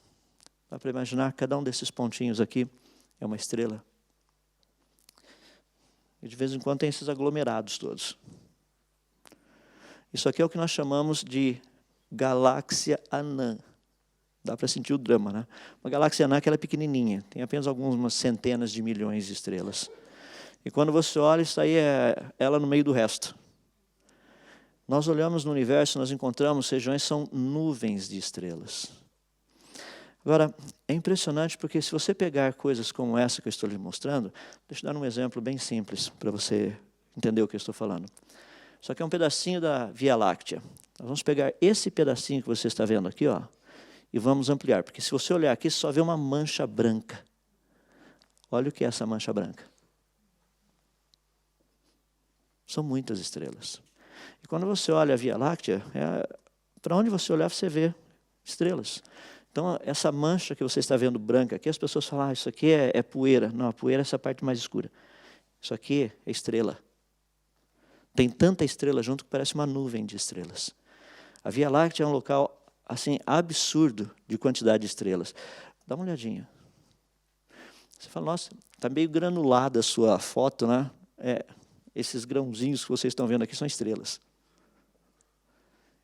S1: dá para imaginar, cada um desses pontinhos aqui é uma estrela. E de vez em quando tem esses aglomerados todos. Isso aqui é o que nós chamamos de galáxia anã. Dá para sentir o drama, né? Uma galáxia anã, aquela pequenininha, tem apenas algumas centenas de milhões de estrelas. E quando você olha, isso aí é ela no meio do resto. Nós olhamos no universo, nós encontramos regiões que são nuvens de estrelas. Agora, é impressionante porque se você pegar coisas como essa que eu estou lhe mostrando, deixa eu dar um exemplo bem simples para você entender o que eu estou falando. Isso aqui é um pedacinho da Via Láctea. Nós vamos pegar esse pedacinho que você está vendo aqui, e vamos ampliar, porque se você olhar aqui, você só vê uma mancha branca. Olha o que é essa mancha branca. São muitas estrelas. E quando você olha a Via Láctea, para onde você olhar, você vê estrelas. Então, essa mancha que você está vendo branca aqui, as pessoas falam, isso aqui é poeira. Não, a poeira é essa parte mais escura. Isso aqui é estrela. Tem tanta estrela junto que parece uma nuvem de estrelas. A Via Láctea é um local assim absurdo de quantidade de estrelas. Dá uma olhadinha. Você fala, nossa, está meio granulada a sua foto, né? Esses grãozinhos que vocês estão vendo aqui são estrelas.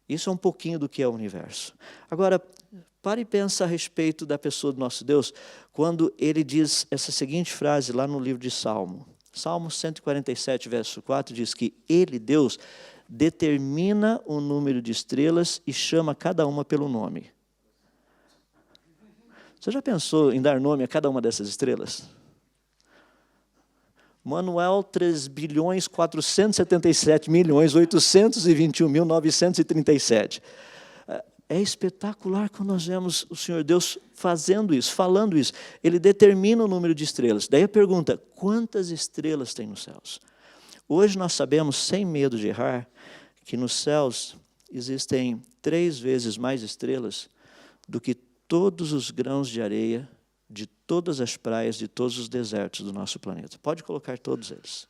S1: Isso é um pouquinho do que é o universo. Agora, pare e pense a respeito da pessoa do nosso Deus, quando ele diz essa seguinte frase lá no livro de Salmo. Salmo 147, verso 4, diz que ele, Deus, determina o número de estrelas e chama cada uma pelo nome. Você já pensou em dar nome a cada uma dessas estrelas? Manuel 3.477.821.937. É espetacular quando nós vemos o Senhor Deus fazendo isso, falando isso. Ele determina o número de estrelas. Daí a pergunta, quantas estrelas tem nos céus? Hoje nós sabemos, sem medo de errar, que nos céus existem 3 vezes mais estrelas do que todos os grãos de areia de todas as praias, de todos os desertos do nosso planeta. Pode colocar todos eles.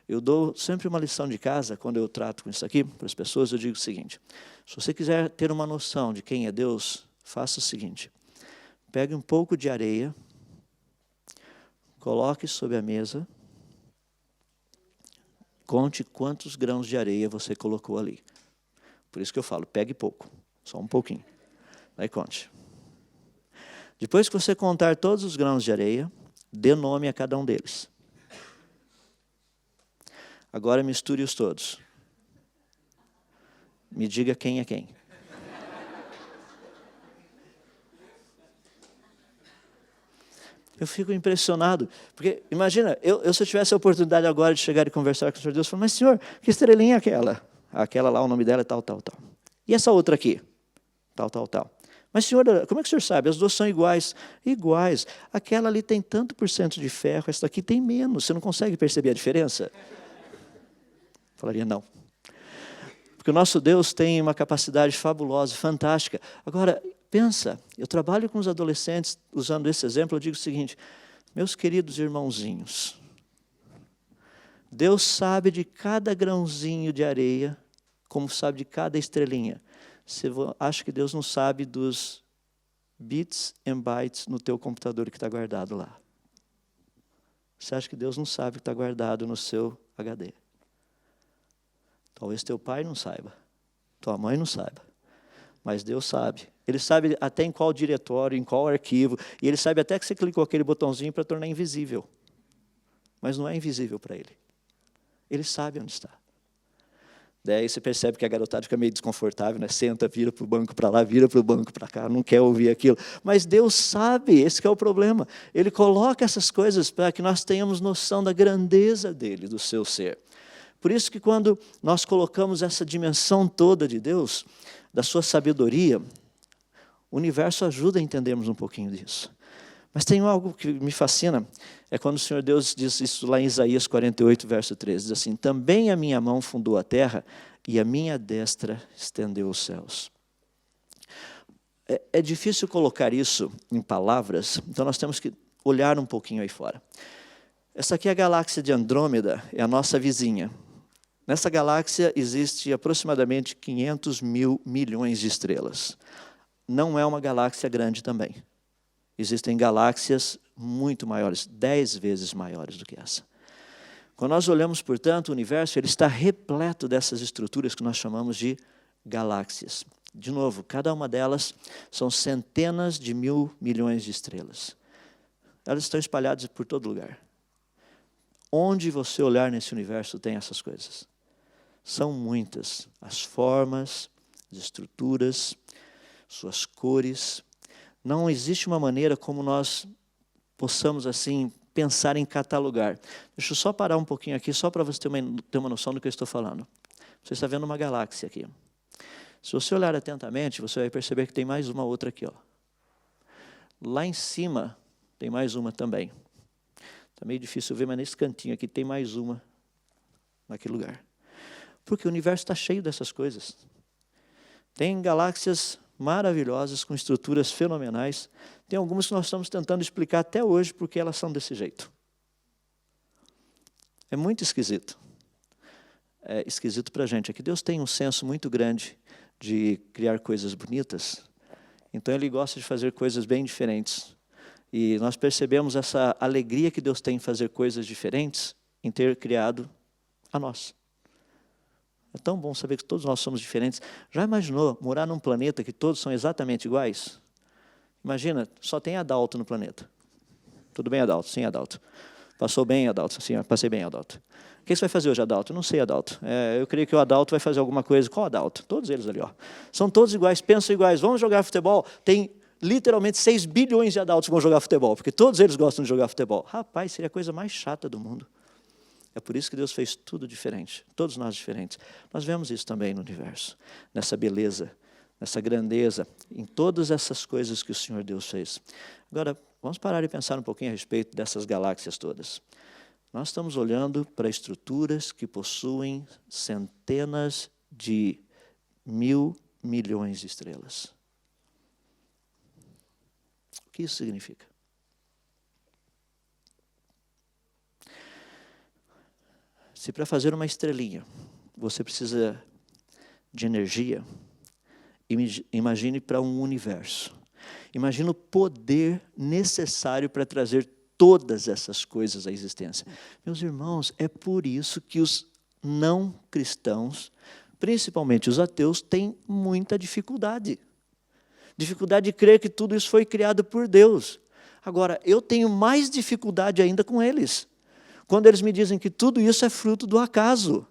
S1: Eu dou sempre uma lição de casa, quando eu trato com isso aqui, para as pessoas, eu digo o seguinte, se você quiser ter uma noção de quem é Deus, faça o seguinte, pegue um pouco de areia, coloque sobre a mesa, conte quantos grãos de areia você colocou ali. Por isso que eu falo, pegue pouco, só um pouquinho. Aí conte. Depois que você contar todos os grãos de areia, dê nome a cada um deles. Agora misture-os todos. Me diga quem é quem. Eu fico impressionado, porque imagina, se eu tivesse a oportunidade agora de chegar e conversar com o Senhor Deus, eu falo, mas Senhor, que estrelinha é aquela? Aquela lá, o nome dela é tal, tal, tal. E essa outra aqui? Tal, tal, tal. Mas, Senhor, como é que o Senhor sabe? As duas são iguais. Iguais. Aquela ali tem tanto por cento de ferro, essa aqui tem menos. Você não consegue perceber a diferença? Falaria, não. Porque o nosso Deus tem uma capacidade fabulosa, fantástica. Agora, pensa, eu trabalho com os adolescentes, usando esse exemplo, eu digo o seguinte, meus queridos irmãozinhos, Deus sabe de cada grãozinho de areia, como sabe de cada estrelinha. Você acha que Deus não sabe dos bits e bytes no teu computador que está guardado lá? Você acha que Deus não sabe o que está guardado no seu HD? Talvez teu pai não saiba, tua mãe não saiba, mas Deus sabe. Ele sabe até em qual diretório, em qual arquivo, e Ele sabe até que você clicou aquele botãozinho para tornar invisível. Mas não é invisível para Ele. Ele sabe onde está. Daí você percebe que a garotada fica meio desconfortável, né? Senta, vira para o banco para lá, vira para o banco para cá, não quer ouvir aquilo. Mas Deus sabe, esse que é o problema. Ele coloca essas coisas para que nós tenhamos noção da grandeza dele, do seu ser. Por isso que quando nós colocamos essa dimensão toda de Deus, da sua sabedoria, o universo ajuda a entendermos um pouquinho disso. Mas tem algo que me fascina, é quando o Senhor Deus diz isso lá em Isaías 48, verso 13, diz assim, também a minha mão fundou a terra e a minha destra estendeu os céus. É difícil colocar isso em palavras, então nós temos que olhar um pouquinho aí fora. Essa aqui é a galáxia de Andrômeda, é a nossa vizinha. Nessa galáxia existe aproximadamente 500 mil milhões de estrelas. Não é uma galáxia grande também. Existem galáxias muito maiores, 10 vezes maiores do que essa. Quando nós olhamos, portanto, o universo, ele está repleto dessas estruturas que nós chamamos de galáxias. De novo, cada uma delas são centenas de mil milhões de estrelas. Elas estão espalhadas por todo lugar. Onde você olhar nesse universo tem essas coisas. São muitas. As formas, as estruturas, suas cores. Não existe uma maneira como nós possamos, assim, pensar em catalogar. Deixa eu só parar um pouquinho aqui, só para você ter uma noção do que eu estou falando. Você está vendo uma galáxia aqui. Se você olhar atentamente, você vai perceber que tem mais uma outra aqui. Ó. Lá em cima, tem mais uma também. Está meio difícil ver, mas nesse cantinho aqui tem mais uma naquele lugar. Porque o universo está cheio dessas coisas. Tem galáxias maravilhosas, com estruturas fenomenais. Tem algumas que nós estamos tentando explicar até hoje porque elas são desse jeito. É muito esquisito. esquisito para a gente é que Deus tem um senso muito grande de criar coisas bonitas, então Ele gosta de fazer coisas bem diferentes. E nós percebemos essa alegria que Deus tem em fazer coisas diferentes, em ter criado a nós. É tão bom saber que todos nós somos diferentes. Já imaginou morar num planeta que todos são exatamente iguais? Imagina, só tem Adalto no planeta. Tudo bem, Adalto? Sim, Adalto. Passou bem, Adalto? Sim, passei bem, Adalto. O que você vai fazer hoje, Adalto? Não sei, Adalto. Eu creio que o Adalto vai fazer alguma coisa. Qual Adalto? Todos eles ali, ó. São todos iguais, pensam iguais. Vamos jogar futebol? Tem literalmente 6 bilhões de adultos que vão jogar futebol, porque todos eles gostam de jogar futebol. Rapaz, seria a coisa mais chata do mundo. É por isso que Deus fez tudo diferente, todos nós diferentes. Nós vemos isso também no universo, nessa beleza, nessa grandeza, em todas essas coisas que o Senhor Deus fez. Agora, vamos parar e pensar um pouquinho a respeito dessas galáxias todas. Nós estamos olhando para estruturas que possuem centenas de 1.000 milhões de estrelas. O que isso significa? Se para fazer uma estrelinha você precisa de energia, imagine para um universo. Imagine o poder necessário para trazer todas essas coisas à existência. Meus irmãos, é por isso que os não cristãos, principalmente os ateus, têm muita dificuldade. Dificuldade de crer que tudo isso foi criado por Deus. Agora, eu tenho mais dificuldade ainda com eles, quando eles me dizem que tudo isso é fruto do acaso.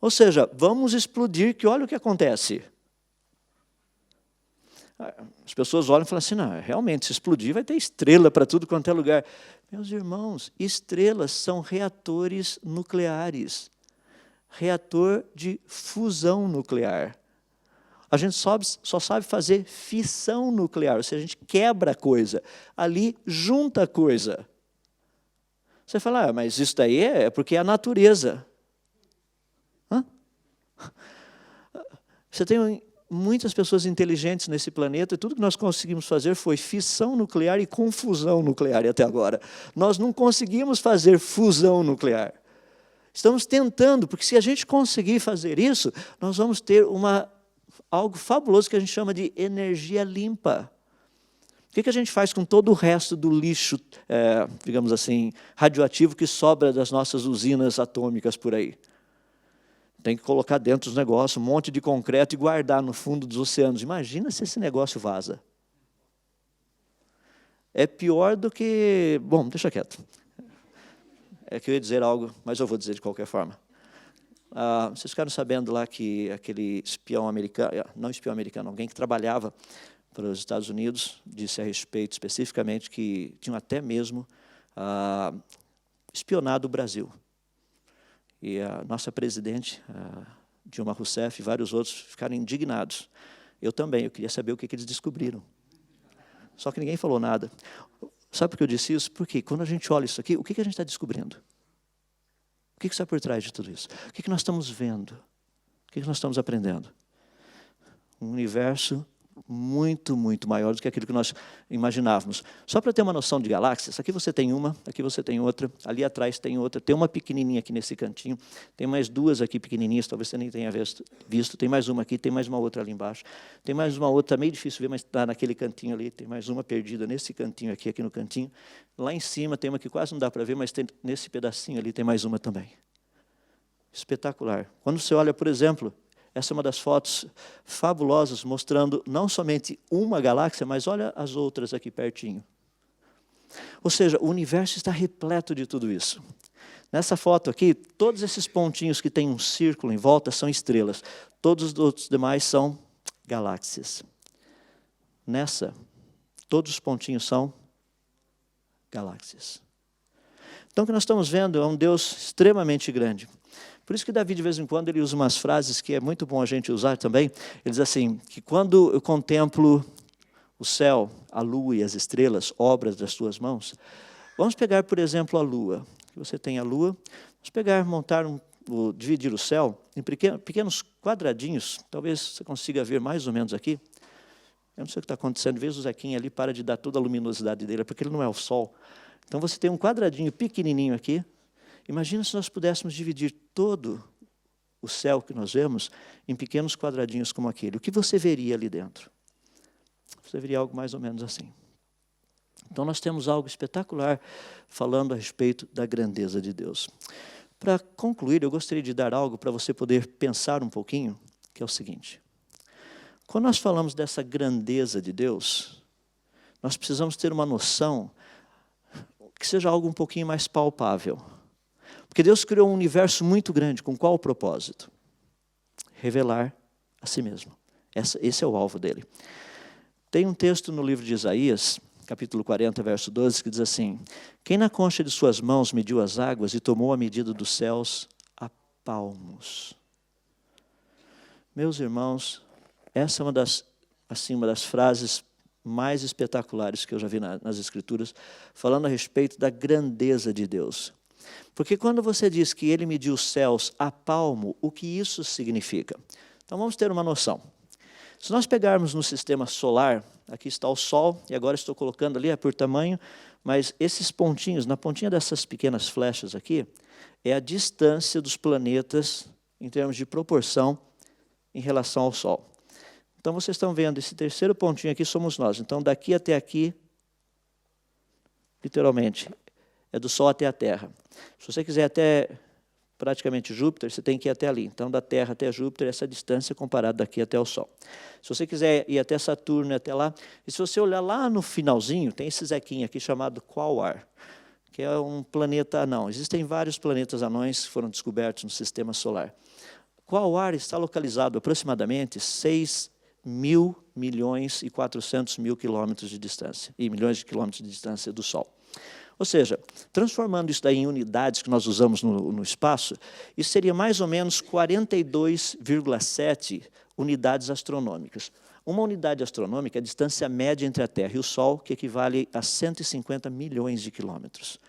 S1: Ou seja, vamos explodir, que olha o que acontece. As pessoas olham e falam assim, não, realmente, se explodir vai ter estrela para tudo quanto é lugar. Meus irmãos, estrelas são reatores nucleares. Reator de fusão nuclear. A gente só sabe fazer fissão nuclear, ou seja, a gente quebra a coisa, ali junta a coisa. Você fala, mas isso daí é porque é a natureza. Hã? Você tem muitas pessoas inteligentes nesse planeta e tudo que nós conseguimos fazer foi fissão nuclear e confusão nuclear até agora. Nós não conseguimos fazer fusão nuclear. Estamos tentando, porque se a gente conseguir fazer isso, nós vamos ter algo fabuloso que a gente chama de energia limpa. O que a gente faz com todo o resto do lixo, digamos assim, radioativo que sobra das nossas usinas atômicas por aí? Tem que colocar dentro dos negócios um monte de concreto e guardar no fundo dos oceanos. Imagina se esse negócio vaza. É pior do que... Bom, deixa quieto. É que eu ia dizer algo, mas eu vou dizer de qualquer forma. Vocês ficaram sabendo lá que aquele espião americano, não espião americano, alguém que trabalhava para os Estados Unidos, disse a respeito especificamente que tinham até mesmo espionado o Brasil. E a nossa presidente, Dilma Rousseff, e vários outros ficaram indignados. Eu também, eu queria saber o que eles descobriram. Só que ninguém falou nada. Sabe por que eu disse isso? Porque quando a gente olha isso aqui, o que a gente está descobrindo? O que está por trás de tudo isso? O que nós estamos vendo? O que nós estamos aprendendo? Um universo muito, muito maior do que aquilo que nós imaginávamos. Só para ter uma noção de galáxias, aqui você tem uma, aqui você tem outra, ali atrás tem outra, tem uma pequenininha aqui nesse cantinho, tem mais duas aqui pequenininhas, talvez você nem tenha visto, tem mais uma aqui, tem mais uma outra ali embaixo, tem mais uma outra, meio difícil ver, mas está naquele cantinho ali, tem mais uma perdida nesse cantinho aqui no cantinho, lá em cima tem uma que quase não dá para ver, mas tem, nesse pedacinho ali tem mais uma também. Espetacular. Quando você olha, por exemplo, essa é uma das fotos fabulosas, mostrando não somente uma galáxia, mas olha as outras aqui pertinho. Ou seja, o universo está repleto de tudo isso. Nessa foto aqui, todos esses pontinhos que tem um círculo em volta são estrelas. Todos os outros demais são galáxias. Nessa, todos os pontinhos são galáxias. Então, o que nós estamos vendo é um Deus extremamente grande. Por isso que Davi, de vez em quando, ele usa umas frases que é muito bom a gente usar também. Ele diz assim, que quando eu contemplo o céu, a lua e as estrelas, obras das tuas mãos, vamos pegar, por exemplo, a lua. Você tem a lua, vamos pegar, dividir o céu em pequenos quadradinhos, talvez você consiga ver mais ou menos aqui. Eu não sei o que está acontecendo, veja o Zequinha ali, para de dar toda a luminosidade dele, porque ele não é o sol. Então você tem um quadradinho pequenininho aqui, Imagina se nós pudéssemos dividir todo o céu que nós vemos em pequenos quadradinhos como aquele. O que você veria ali dentro? Você veria algo mais ou menos assim. Então nós temos algo espetacular falando a respeito da grandeza de Deus. Para concluir, eu gostaria de dar algo para você poder pensar um pouquinho, que é o seguinte. Quando nós falamos dessa grandeza de Deus, nós precisamos ter uma noção que seja algo um pouquinho mais palpável. Porque Deus criou um universo muito grande, com qual propósito? Revelar a si mesmo. Esse é o alvo dele. Tem um texto no livro de Isaías, capítulo 40, verso 12, que diz assim: quem na concha de suas mãos mediu as águas e tomou a medida dos céus a palmos. Meus irmãos, essa é uma das frases mais espetaculares que eu já vi nas Escrituras, falando a respeito da grandeza de Deus. Porque quando você diz que ele mediu os céus a palmo, o que isso significa? Então vamos ter uma noção. Se nós pegarmos no sistema solar, aqui está o Sol, e agora estou colocando ali, é por tamanho, mas esses pontinhos, na pontinha dessas pequenas flechas aqui, é a distância dos planetas em termos de proporção em relação ao Sol. Então vocês estão vendo, esse terceiro pontinho aqui somos nós. Então daqui até aqui, literalmente, é do Sol até a Terra. Se você quiser até praticamente Júpiter, você tem que ir até ali. Então, da Terra até Júpiter, essa distância comparada daqui até o Sol. Se você quiser ir até Saturno e até lá, e se você olhar lá no finalzinho, tem esse zequinho aqui chamado Quaoar, que é um planeta anão. Existem vários planetas anões que foram descobertos no sistema solar. Quaoar está localizado aproximadamente 6.000.400.000 quilômetros de distância, e milhões de quilômetros de distância do Sol. Ou seja, transformando isso daí em unidades que nós usamos no espaço, isso seria mais ou menos 42,7 unidades astronômicas. Uma unidade astronômica é a distância média entre a Terra e o Sol, que equivale a 150 milhões de quilômetros.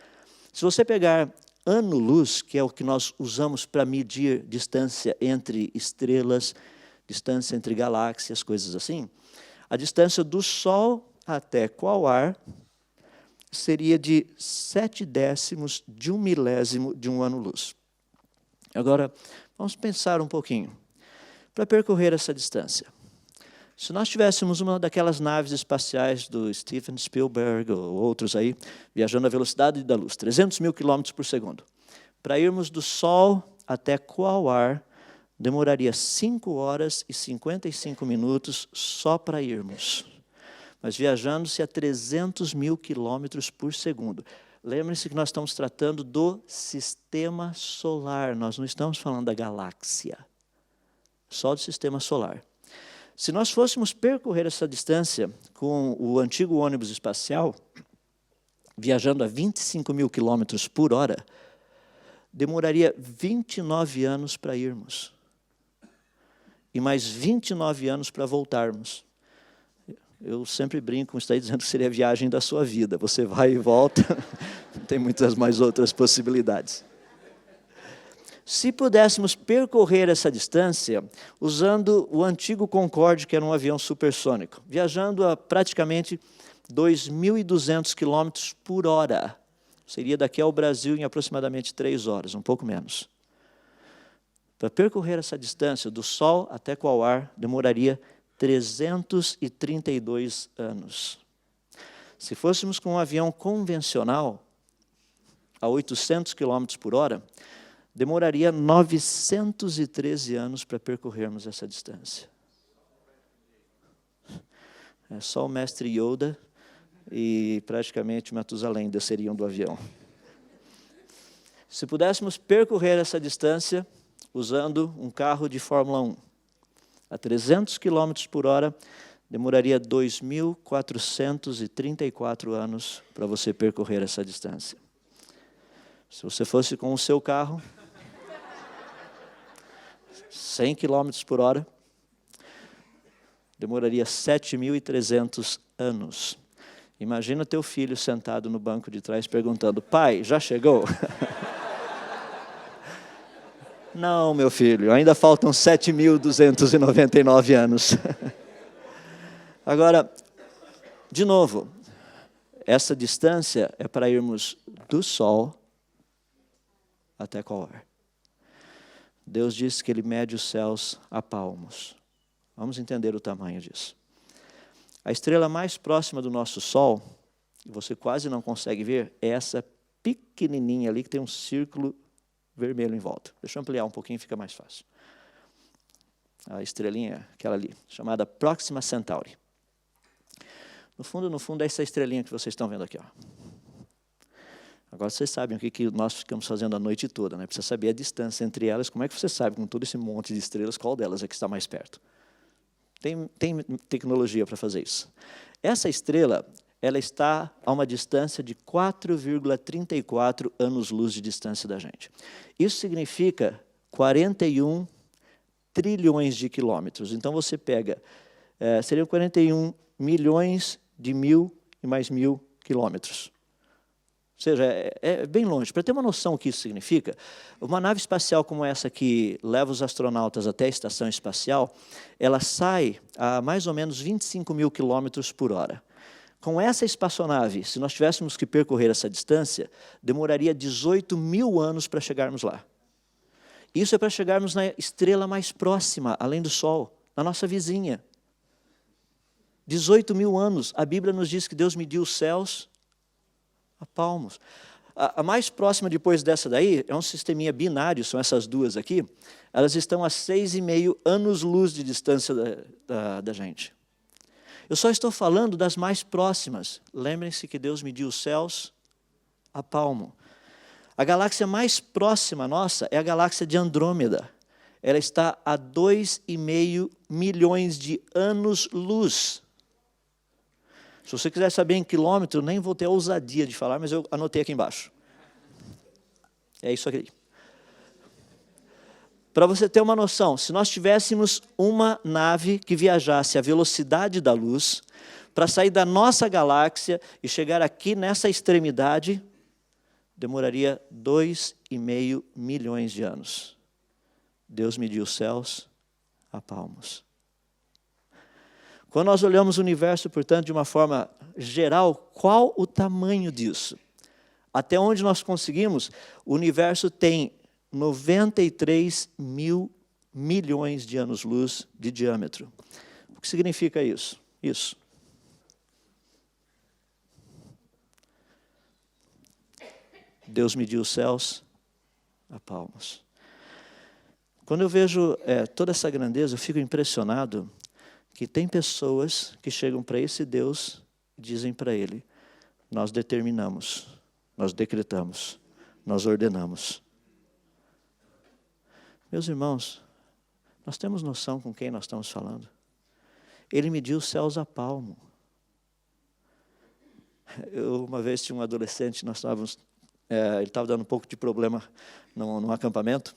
S1: Se você pegar ano-luz, que é o que nós usamos para medir distância entre estrelas, distância entre galáxias, coisas assim, a distância do Sol até Quaoar seria de 0,7 de 1/1000 de um ano-luz. Agora, vamos pensar um pouquinho. Para percorrer essa distância, se nós tivéssemos uma daquelas naves espaciais do Steven Spielberg ou outros aí, viajando à velocidade da luz, 300.000 quilômetros por segundo, para irmos do Sol até Quaoar, demoraria 5 horas e 55 minutos só para irmos. Mas viajando-se a 300.000 quilômetros por segundo. Lembre-se que nós estamos tratando do sistema solar, nós não estamos falando da galáxia, só do sistema solar. Se nós fôssemos percorrer essa distância com o antigo ônibus espacial, viajando a 25.000 quilômetros por hora, demoraria 29 anos para irmos. E mais 29 anos para voltarmos. Eu sempre brinco com isso aí, dizendo que seria a viagem da sua vida. Você vai e volta, tem muitas mais outras possibilidades. Se pudéssemos percorrer essa distância usando o antigo Concorde, que era um avião supersônico, viajando a praticamente 2.200 quilômetros por hora, seria daqui ao Brasil em aproximadamente 3 horas, um pouco menos. Para percorrer essa distância do Sol até Quaoar, demoraria 332 anos. Se fôssemos com um avião convencional, a 800 km por hora, demoraria 913 anos para percorrermos essa distância. É só o mestre Yoda e praticamente Matusalém desceriam do avião. Se pudéssemos percorrer essa distância usando um carro de Fórmula 1, a 300 km por hora, demoraria 2.434 anos para você percorrer essa distância. Se você fosse com o seu carro, 100 km por hora, demoraria 7.300 anos. Imagina teu filho sentado no banco de trás perguntando: pai, já chegou? Não, meu filho, ainda faltam 7.299 anos. Agora, de novo, essa distância é para irmos do Sol até qual é. Deus diz que Ele mede os céus a palmos. Vamos entender o tamanho disso. A estrela mais próxima do nosso Sol, que você quase não consegue ver, é essa pequenininha ali que tem um círculo vermelho em volta. Deixa eu ampliar um pouquinho, fica mais fácil. A estrelinha, aquela ali, chamada Próxima Centauri. No fundo, é essa estrelinha que vocês estão vendo aqui. Ó. Agora vocês sabem o que nós ficamos fazendo a noite toda, né? Precisa saber a distância entre elas. Como é que você sabe, com todo esse monte de estrelas, qual delas é que está mais perto? Tem tecnologia para fazer isso. Essa estrela, ela está a uma distância de 4,34 anos-luz de distância da gente. Isso significa 41 trilhões de quilômetros. Então você pega, seriam 41 milhões de mil e mais 1.000 quilômetros. Ou seja, é bem longe. Para ter uma noção do que isso significa, uma nave espacial como essa que leva os astronautas até a estação espacial, ela sai a mais ou menos 25 mil quilômetros por hora. Com essa espaçonave, se nós tivéssemos que percorrer essa distância, demoraria 18 mil anos para chegarmos lá. Isso é para chegarmos na estrela mais próxima, além do Sol, na nossa vizinha. 18 mil anos. A Bíblia nos diz que Deus mediu os céus a palmos. A mais próxima depois dessa daí é um sisteminha binário, são essas duas aqui. Elas estão a 6,5 anos-luz de distância da gente. Eu só estou falando das mais próximas. Lembrem-se que Deus mediu os céus a palmo. A galáxia mais próxima nossa é a galáxia de Andrômeda. Ela está a 2,5 milhões de anos-luz. Se você quiser saber em quilômetro, nem vou ter a ousadia de falar, mas eu anotei aqui embaixo. É isso aqui. Para você ter uma noção, se nós tivéssemos uma nave que viajasse à velocidade da luz, para sair da nossa galáxia e chegar aqui nessa extremidade, demoraria 2,5 milhões de anos. Deus mediu os céus a palmos. Quando nós olhamos o universo, portanto, de uma forma geral, qual o tamanho disso? Até onde nós conseguimos, o universo tem 93 mil milhões de anos-luz de diâmetro. O que significa isso? Isso. Deus mediu os céus a palmos. Quando eu vejo toda essa grandeza, eu fico impressionado que tem pessoas que chegam para esse Deus e dizem para Ele, nós determinamos, nós decretamos, nós ordenamos. Meus irmãos, nós temos noção com quem nós estamos falando? Ele mediu os céus a palmo. Eu, uma vez, tinha um adolescente, nós estávamos, ele estava dando um pouco de problema num acampamento.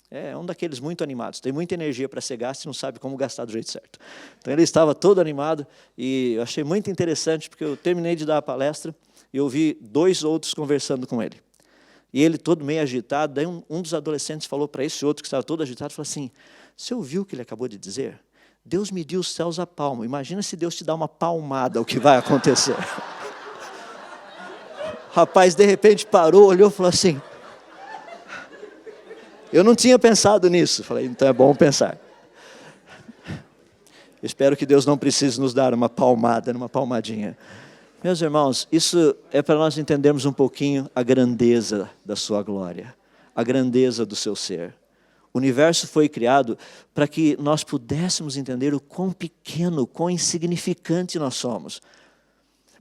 S1: É um daqueles muito animados, tem muita energia para ser gasta e não sabe como gastar do jeito certo. Então ele estava todo animado e eu achei muito interessante, porque eu terminei de dar a palestra e ouvi 2 outros conversando com ele. E ele todo meio agitado, daí um dos adolescentes falou para esse outro que estava todo agitado, falou assim, você ouviu o que ele acabou de dizer? Deus mediu os céus a palmo, imagina se Deus te dá uma palmada, o que vai acontecer? O rapaz de repente parou, olhou e falou assim, eu não tinha pensado nisso. Falei, então é bom pensar. Espero que Deus não precise nos dar uma palmada, uma palmadinha. Meus irmãos, isso é para nós entendermos um pouquinho a grandeza da sua glória, a grandeza do seu ser. O universo foi criado para que nós pudéssemos entender o quão pequeno, quão insignificante nós somos.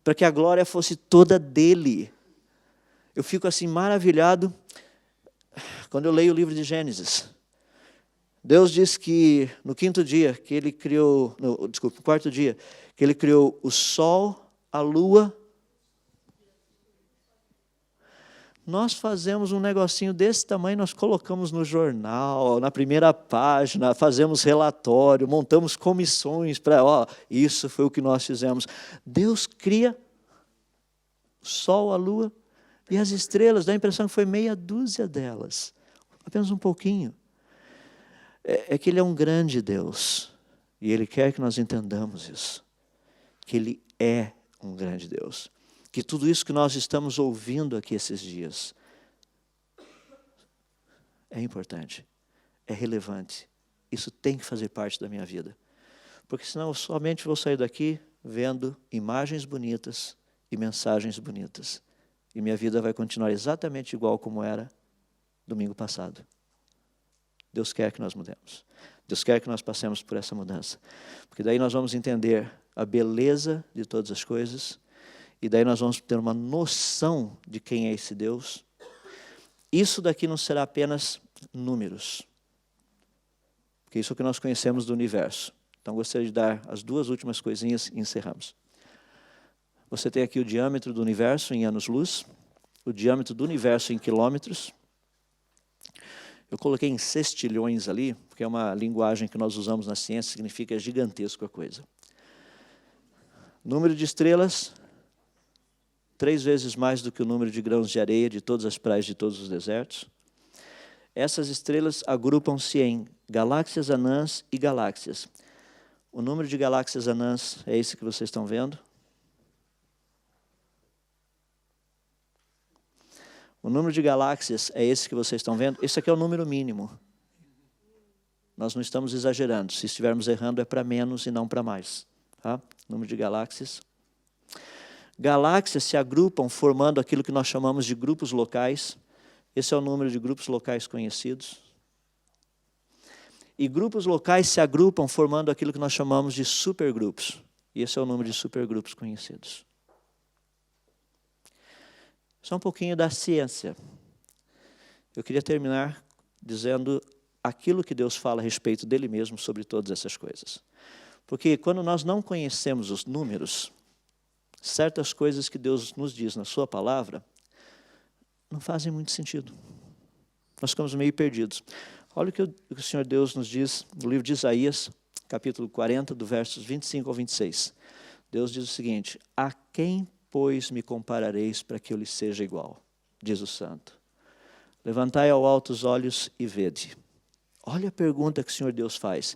S1: Para que a glória fosse toda dele. Eu fico assim maravilhado quando eu leio o livro de Gênesis. Deus diz que no quinto dia que ele criou, no quarto dia, que ele criou o sol, a lua. Nós fazemos um negocinho desse tamanho, nós colocamos no jornal, na primeira página, fazemos relatório, montamos comissões para, isso foi o que nós fizemos. Deus cria o sol, a lua e as estrelas, dá a impressão que foi meia dúzia delas, apenas um pouquinho. É que Ele é um grande Deus, e Ele quer que nós entendamos isso, que Ele é um grande Deus, que tudo isso que nós estamos ouvindo aqui esses dias, é importante, é relevante. Isso tem que fazer parte da minha vida. Porque senão eu somente vou sair daqui vendo imagens bonitas e mensagens bonitas. E minha vida vai continuar exatamente igual como era domingo passado. Deus quer que nós mudemos. Deus quer que nós passemos por essa mudança. Porque daí nós vamos entender a beleza de todas as coisas. E daí nós vamos ter uma noção de quem é esse Deus. Isso daqui não será apenas números. Porque isso é o que nós conhecemos do universo. Então gostaria de dar as duas últimas coisinhas e encerramos. Você tem aqui o diâmetro do universo em anos-luz. O diâmetro do universo em quilômetros. Eu coloquei em sextilhões ali, porque é uma linguagem que nós usamos na ciência, significa gigantesco a coisa. Número de estrelas, 3 vezes mais do que o número de grãos de areia de todas as praias de todos os desertos. Essas estrelas agrupam-se em galáxias anãs e galáxias. O número de galáxias anãs é esse que vocês estão vendo. O número de galáxias é esse que vocês estão vendo. Esse aqui é o número mínimo. Nós não estamos exagerando. Se estivermos errando, é para menos e não para mais. Tá? Número de galáxias. Galáxias se agrupam formando aquilo que nós chamamos de grupos locais. Esse é o número de grupos locais conhecidos. E grupos locais se agrupam formando aquilo que nós chamamos de supergrupos. E esse é o número de supergrupos conhecidos. Só um pouquinho da ciência. Eu queria terminar dizendo aquilo que Deus fala a respeito dele mesmo sobre todas essas coisas. Porque quando nós não conhecemos os números, certas coisas que Deus nos diz na sua palavra não fazem muito sentido. Nós ficamos meio perdidos. Olha o que o Senhor Deus nos diz no livro de Isaías, capítulo 40, do versos 25 ao 26. Deus diz o seguinte: a quem, pois, me comparareis para que eu lhe seja igual? Diz o Santo. Levantai ao alto os olhos e vede. Olha a pergunta que o Senhor Deus faz.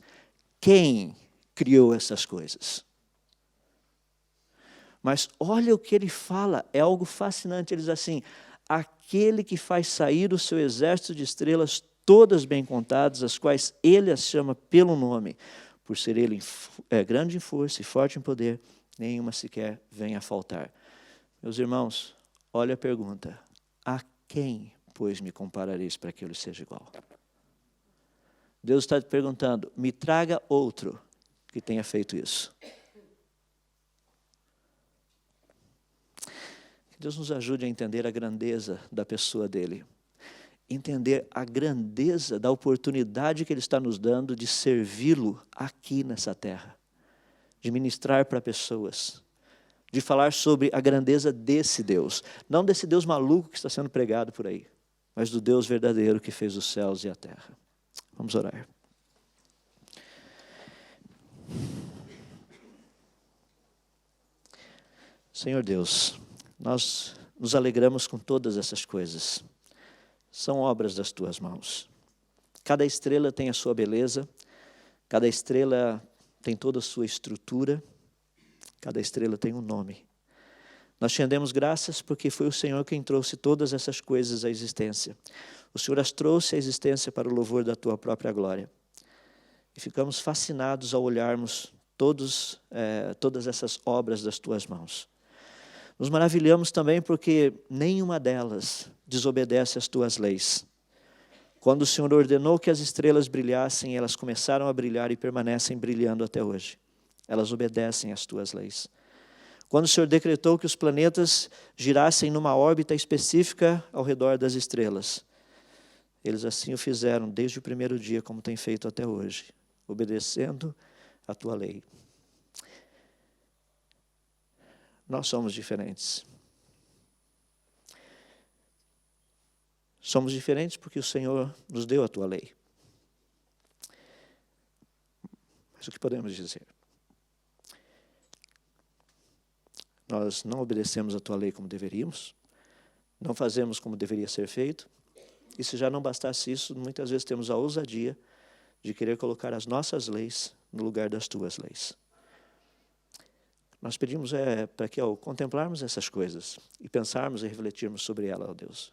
S1: Quem criou essas coisas? Mas olha o que ele fala, é algo fascinante. Ele diz assim: aquele que faz sair o seu exército de estrelas, todas bem contadas, as quais ele as chama pelo nome, por ser ele grande em força e forte em poder, nenhuma sequer vem a faltar. Meus irmãos, olha a pergunta: a quem, pois, me comparareis para que eu lhe seja igual? Deus está te perguntando: me traga outro que tenha feito isso. Que Deus nos ajude a entender a grandeza da pessoa dele. Entender a grandeza da oportunidade que ele está nos dando de servi-lo aqui nessa terra. De ministrar para pessoas. De falar sobre a grandeza desse Deus. Não desse Deus maluco que está sendo pregado por aí. Mas do Deus verdadeiro que fez os céus e a terra. Vamos orar. Senhor Deus, nós nos alegramos com todas essas coisas. São obras das tuas mãos. Cada estrela tem a sua beleza, cada estrela tem toda a sua estrutura, cada estrela tem um nome. Nós te rendemos graças porque foi o Senhor quem trouxe todas essas coisas à existência. O Senhor as trouxe à existência para o louvor da tua própria glória. E ficamos fascinados ao olharmos todas essas obras das tuas mãos. Nos maravilhamos também porque nenhuma delas desobedece às tuas leis. Quando o Senhor ordenou que as estrelas brilhassem, elas começaram a brilhar e permanecem brilhando até hoje. Elas obedecem às tuas leis. Quando o Senhor decretou que os planetas girassem numa órbita específica ao redor das estrelas, eles assim o fizeram desde o primeiro dia, como tem feito até hoje, obedecendo à tua lei. Nós somos diferentes. Somos diferentes porque o Senhor nos deu a tua lei. Mas o que podemos dizer? Nós não obedecemos a tua lei como deveríamos, não fazemos como deveria ser feito, e se já não bastasse isso, muitas vezes temos a ousadia de querer colocar as nossas leis no lugar das tuas leis. Nós pedimos para que ao contemplarmos essas coisas e pensarmos e refletirmos sobre elas, ó Deus,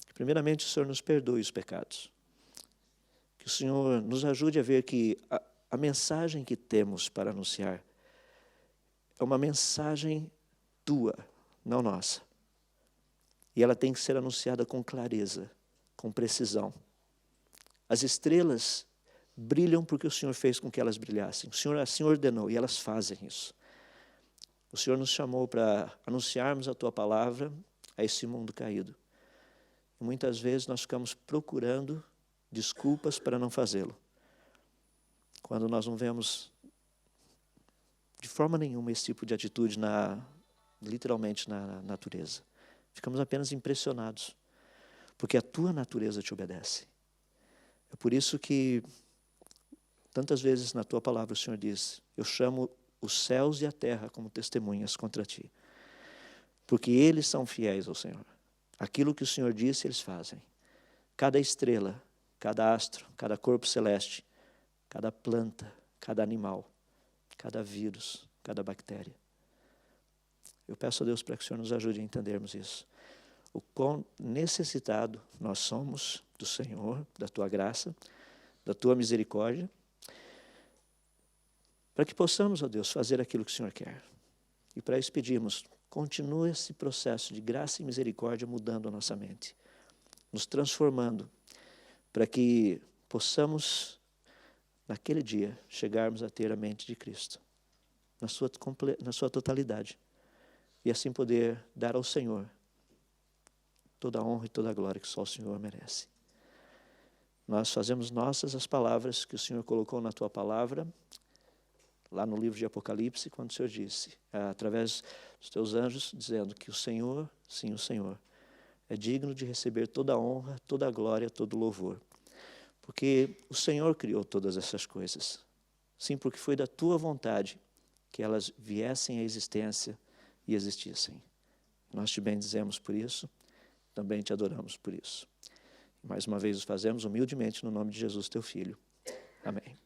S1: que primeiramente o Senhor nos perdoe os pecados, Que o Senhor nos ajude a ver que a mensagem que temos para anunciar é uma mensagem tua, não nossa. E ela tem que ser anunciada com clareza, com precisão. As estrelas brilham porque o Senhor fez com que elas brilhassem. O Senhor assim ordenou e elas fazem isso. O Senhor nos chamou para anunciarmos a tua palavra a esse mundo caído. E muitas vezes nós ficamos procurando desculpas para não fazê-lo. Quando nós não vemos de forma nenhuma esse tipo de atitude literalmente na natureza. Ficamos apenas impressionados, porque a tua natureza te obedece. É por isso que tantas vezes na tua palavra o Senhor diz: eu chamo os céus e a terra como testemunhas contra ti. Porque eles são fiéis ao Senhor. Aquilo que o Senhor disse, eles fazem. Cada estrela, cada astro, cada corpo celeste, cada planta, cada animal, cada vírus, cada bactéria. Eu peço a Deus para que o Senhor nos ajude a entendermos isso. O quão necessitado nós somos do Senhor, da tua graça, da tua misericórdia, para que possamos, ó Deus, fazer aquilo que o Senhor quer. E para isso pedimos, continue esse processo de graça e misericórdia mudando a nossa mente, nos transformando, para que possamos, naquele dia, chegarmos a ter a mente de Cristo, na sua totalidade, e assim poder dar ao Senhor toda a honra e toda a glória que só o Senhor merece. Nós fazemos nossas as palavras que o Senhor colocou na tua palavra, lá no livro de Apocalipse, quando o Senhor disse, através dos teus anjos, dizendo que o Senhor, sim, o Senhor, é digno de receber toda a honra, toda a glória, todo o louvor. Porque o Senhor criou todas essas coisas. Sim, porque foi da tua vontade que elas viessem à existência e existissem. Nós te bendizemos por isso, também te adoramos por isso. Mais uma vez o fazemos humildemente no nome de Jesus, teu Filho. Amém.